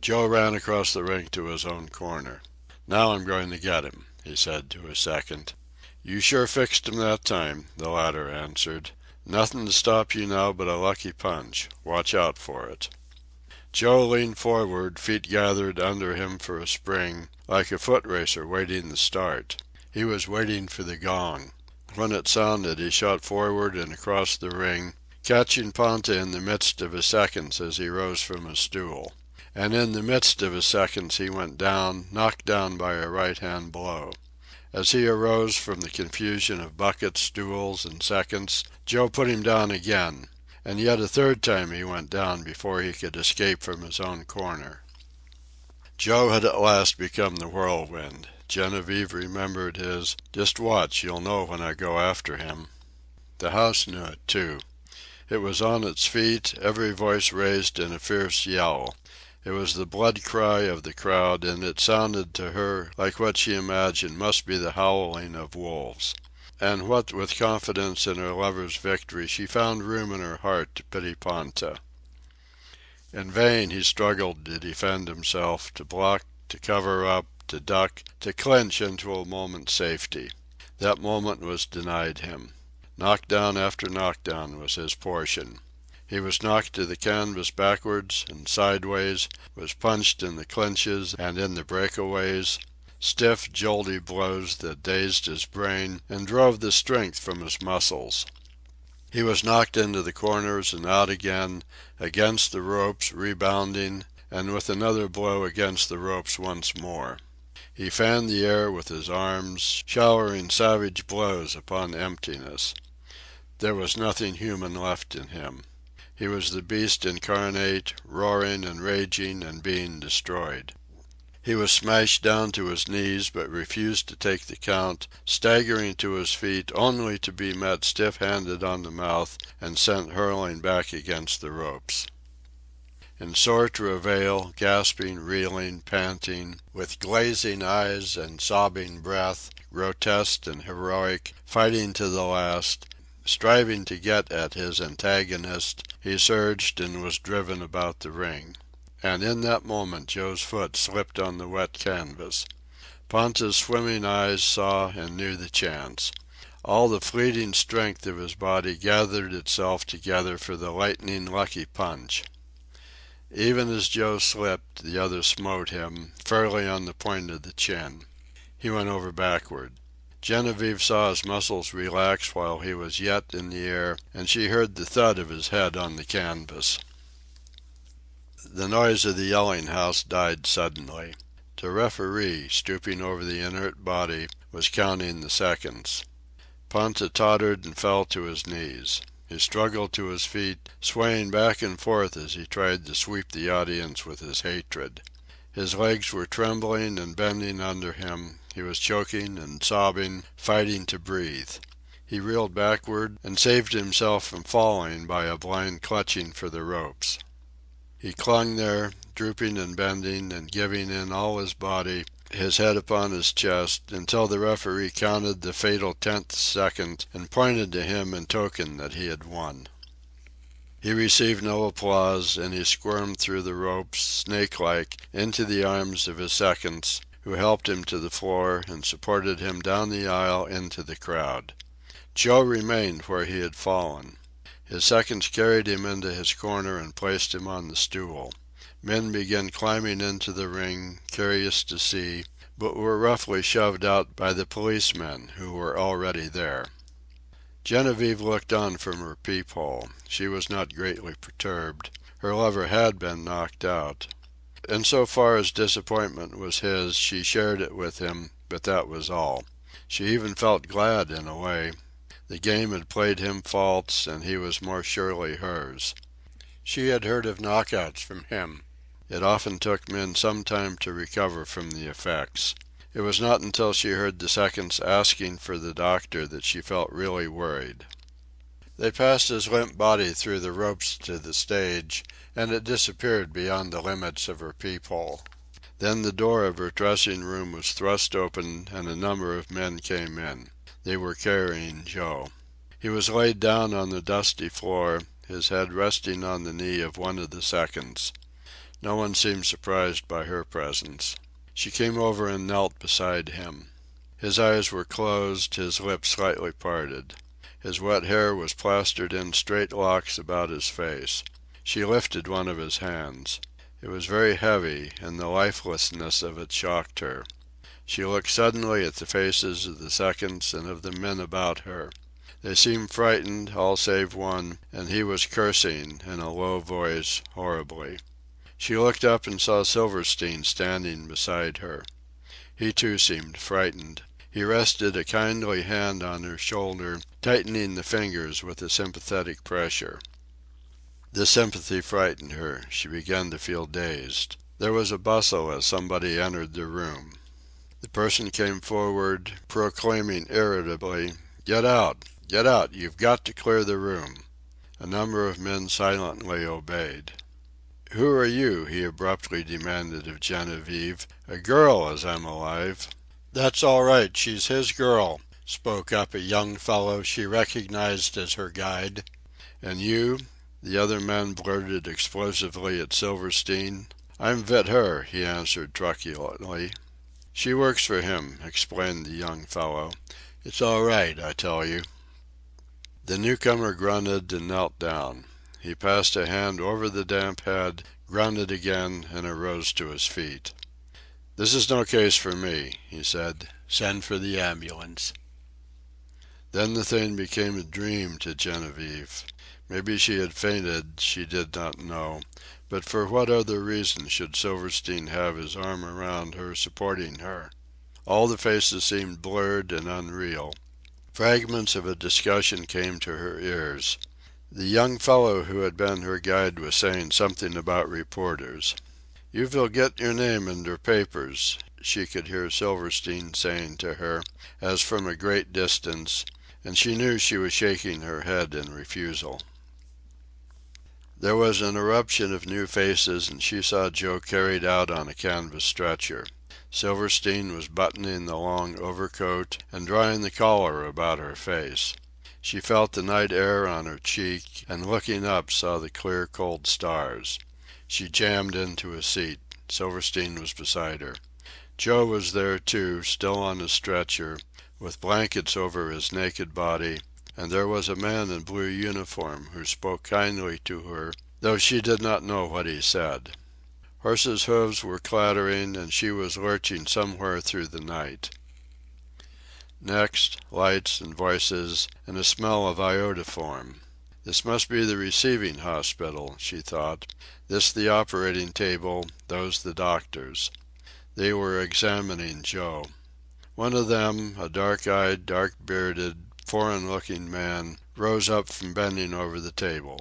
Joe ran across the ring to his own corner. "Now I'm going to get him," he said to his second. "You sure fixed him that time," the latter answered. "Nothing to stop you now but a lucky punch. Watch out for it." Joe leaned forward, feet gathered under him for a spring, like a foot racer waiting the start. He was waiting for the gong. When it sounded, he shot forward and across the ring, catching Ponta in the midst of his seconds as he rose from his stool. And in the midst of his seconds he went down, knocked down by a right-hand blow. As he arose from the confusion of buckets, stools, and seconds, Joe put him down again, and yet a third time he went down before he could escape from his own corner. Joe had at last become the whirlwind. Genevieve remembered his "Just watch, you'll know when I go after him." The house knew it, too. It was on its feet, every voice raised in a fierce yell. It was the blood cry of the crowd, and it sounded to her like what she imagined must be the howling of wolves. And what with confidence in her lover's victory, she found room in her heart to pity Ponta. In vain he struggled to defend himself, to block, to cover up, to duck, to clinch into a moment's safety. That moment was denied him. Knockdown after knockdown was his portion. He was knocked to the canvas backwards and sideways, was punched in the clinches and in the breakaways, stiff, jolty blows that dazed his brain and drove the strength from his muscles. He was knocked into the corners and out again, against the ropes, rebounding, and with another blow against the ropes once more. He fanned the air with his arms, showering savage blows upon emptiness. There was nothing human left in him. He was the beast incarnate, roaring and raging and being destroyed. He was smashed down to his knees, but refused to take the count, staggering to his feet only to be met stiff-handed on the mouth and sent hurling back against the ropes. In sore travail, gasping, reeling, panting, with glazing eyes and sobbing breath, grotesque and heroic, fighting to the last, striving to get at his antagonist, he surged and was driven about the ring. And in that moment Joe's foot slipped on the wet canvas. Ponta's swimming eyes saw and knew the chance. All the fleeting strength of his body gathered itself together for the lightning lucky punch. Even as Joe slipped, the other smote him, fairly on the point of the chin. He went over backward. Genevieve saw his muscles relax while he was yet in the air, and she heard the thud of his head on the canvas. The noise of the yelling house died suddenly. The referee, stooping over the inert body, was counting the seconds. Ponta tottered and fell to his knees. He struggled to his feet, swaying back and forth as he tried to sweep the audience with his hatred. His legs were trembling and bending under him. He was choking and sobbing, fighting to breathe. He reeled backward and saved himself from falling by a blind clutching for the ropes. He clung there, drooping and bending and giving in all his body, his head upon his chest, until the referee counted the fatal 10th second and pointed to him in token that he had won. He received no applause, and he squirmed through the ropes, snake-like, into the arms of his seconds, who helped him to the floor and supported him down the aisle into the crowd. Joe remained where he had fallen. His seconds carried him into his corner and placed him on the stool. Men began climbing into the ring, curious to see, but were roughly shoved out by the policemen, who were already there. Genevieve looked on from her peephole. She was not greatly perturbed. Her lover had been knocked out. In so far as disappointment was his, she shared it with him, but that was all. She even felt glad in a way. The game had played him false, and he was more surely hers. She had heard of knockouts from him. It often took men some time to recover from the effects. It was not until she heard the seconds asking for the doctor that she felt really worried. They passed his limp body through the ropes to the stage, and it disappeared beyond the limits of her peephole. Then the door of her dressing room was thrust open, and a number of men came in. They were carrying Joe. He was laid down on the dusty floor, his head resting on the knee of one of the seconds. No one seemed surprised by her presence. She came over and knelt beside him. His eyes were closed, his lips slightly parted. His wet hair was plastered in straight locks about his face. She lifted one of his hands. It was very heavy, and the lifelessness of it shocked her. She looked suddenly at the faces of the seconds and of the men about her. They seemed frightened, all save one, and he was cursing, in a low voice, horribly. She looked up and saw Silverstein standing beside her. He too seemed frightened. He rested a kindly hand on her shoulder, tightening the fingers with a sympathetic pressure. This sympathy frightened her. She began to feel dazed. There was a bustle as somebody entered the room. The person came forward, proclaiming irritably, "Get out! Get out! You've got to clear the room." A number of men silently obeyed. "Who are you?" he abruptly demanded of Genevieve. "A girl, as I'm alive." "That's all right, she's his girl," spoke up a young fellow she recognized as her guide. "And you?" the other man blurted explosively at Silverstein. "I'm vit her," he answered truculently. "She works for him," explained the young fellow. "It's all right, I tell you." The newcomer grunted and knelt down. He passed a hand over the damp head, grunted again, and arose to his feet. "This is no case for me," he said. "Send for the ambulance." Then the thing became a dream to Genevieve. Maybe she had fainted, she did not know, but for what other reason should Silverstein have his arm around her, supporting her? All the faces seemed blurred and unreal. Fragments of a discussion came to her ears. The young fellow who had been her guide was saying something about reporters. "You vill get your name in der papers," she could hear Silverstein saying to her, as from a great distance, and she knew she was shaking her head in refusal. There was an eruption of new faces, and she saw Joe carried out on a canvas stretcher. Silverstein was buttoning the long overcoat and drawing the collar about her face. She felt the night air on her cheek, and looking up saw the clear, cold stars. She jammed into a seat. Silverstein was beside her. Joe was there, too, still on a stretcher, with blankets over his naked body, and there was a man in blue uniform who spoke kindly to her, though she did not know what he said. Horses' hooves were clattering, and she was lurching somewhere through the night. Next, lights and voices, and a smell of iodoform. This must be the receiving hospital, she thought. This the operating table, those the doctors. They were examining Joe. One of them, a dark-eyed, dark-bearded, foreign-looking man, rose up from bending over the table.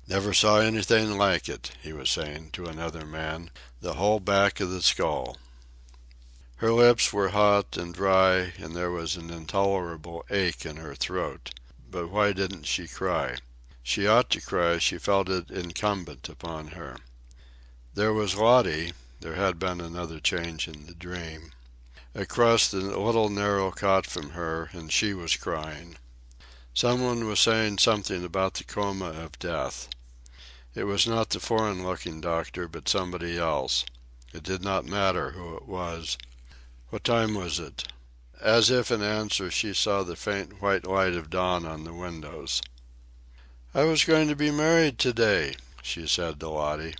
"Never saw anything like it," he was saying to another man. "The whole back of the skull." Her lips were hot and dry, and there was an intolerable ache in her throat. But why didn't she cry? She ought to cry, she felt it incumbent upon her. There was Lottie, there had been another change in the dream, across the little narrow cot from her, and she was crying. Someone was saying something about the coma of death. It was not the foreign-looking doctor, but somebody else. It did not matter who it was. What time was it? As if in answer she saw the faint white light of dawn on the windows. "I was going to be married today," she said to Lottie.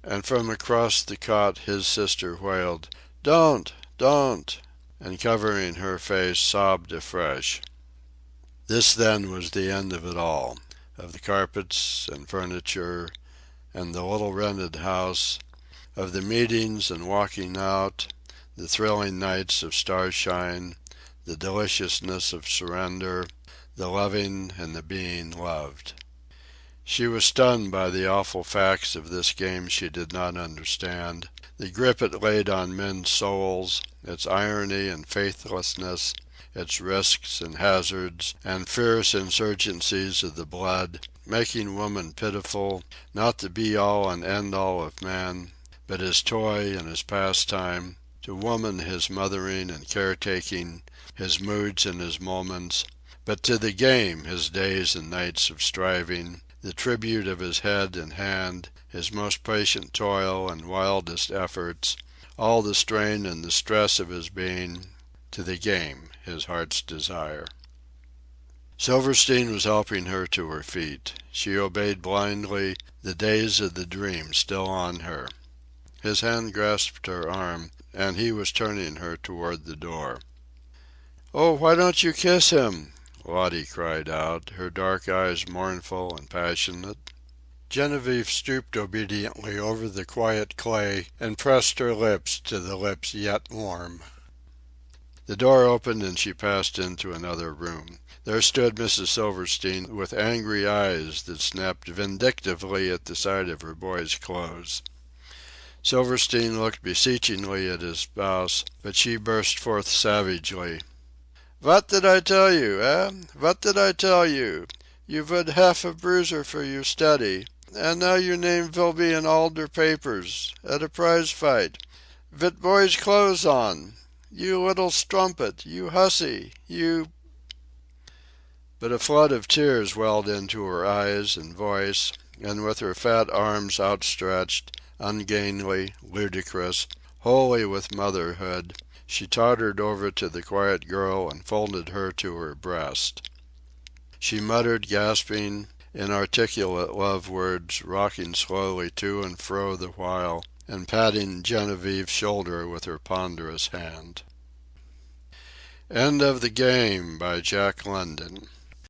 And from across the cot his sister wailed, "Don't! Don't!" and covering her face sobbed afresh. This then was the end of it all, of the carpets and furniture and the little rented house, of the meetings and walking out, the thrilling nights of starshine, the deliciousness of surrender, the loving and the being loved. She was stunned by the awful facts of this game she did not understand, the grip it laid on men's souls, its irony and faithlessness, its risks and hazards and fierce insurgencies of the blood, making woman pitiful, not the be-all and end-all of man, but his toy and his pastime, to woman his mothering and caretaking, his moods and his moments, but to the game his days and nights of striving, the tribute of his head and hand, his most patient toil and wildest efforts, all the strain and the stress of his being, to the game, his heart's desire. Silverstein was helping her to her feet. She obeyed blindly, the daze of the dream still on her. His hand grasped her arm, and he was turning her toward the door. "Oh, why don't you kiss him?" Lottie cried out, her dark eyes mournful and passionate. Genevieve stooped obediently over the quiet clay and pressed her lips to the lips yet warm. The door opened and she passed into another room. There stood Mrs. Silverstein with angry eyes that snapped vindictively at the sight of her boy's clothes. Silverstein looked beseechingly at his spouse, but she burst forth savagely. "Vat did I tell you, eh? Vat did I tell you? You vould haf a bruiser for your study, and now your name vill be in all der papers, at a prize fight, vit boys' clothes on. You little strumpet, you hussy, you—" But a flood of tears welled into her eyes and voice, and with her fat arms outstretched, ungainly, ludicrous, holy with motherhood, she tottered over to the quiet girl and folded her to her breast. She muttered, gasping, inarticulate love words, rocking slowly to and fro the while, and patting Genevieve's shoulder with her ponderous hand. End of the game by Jack London.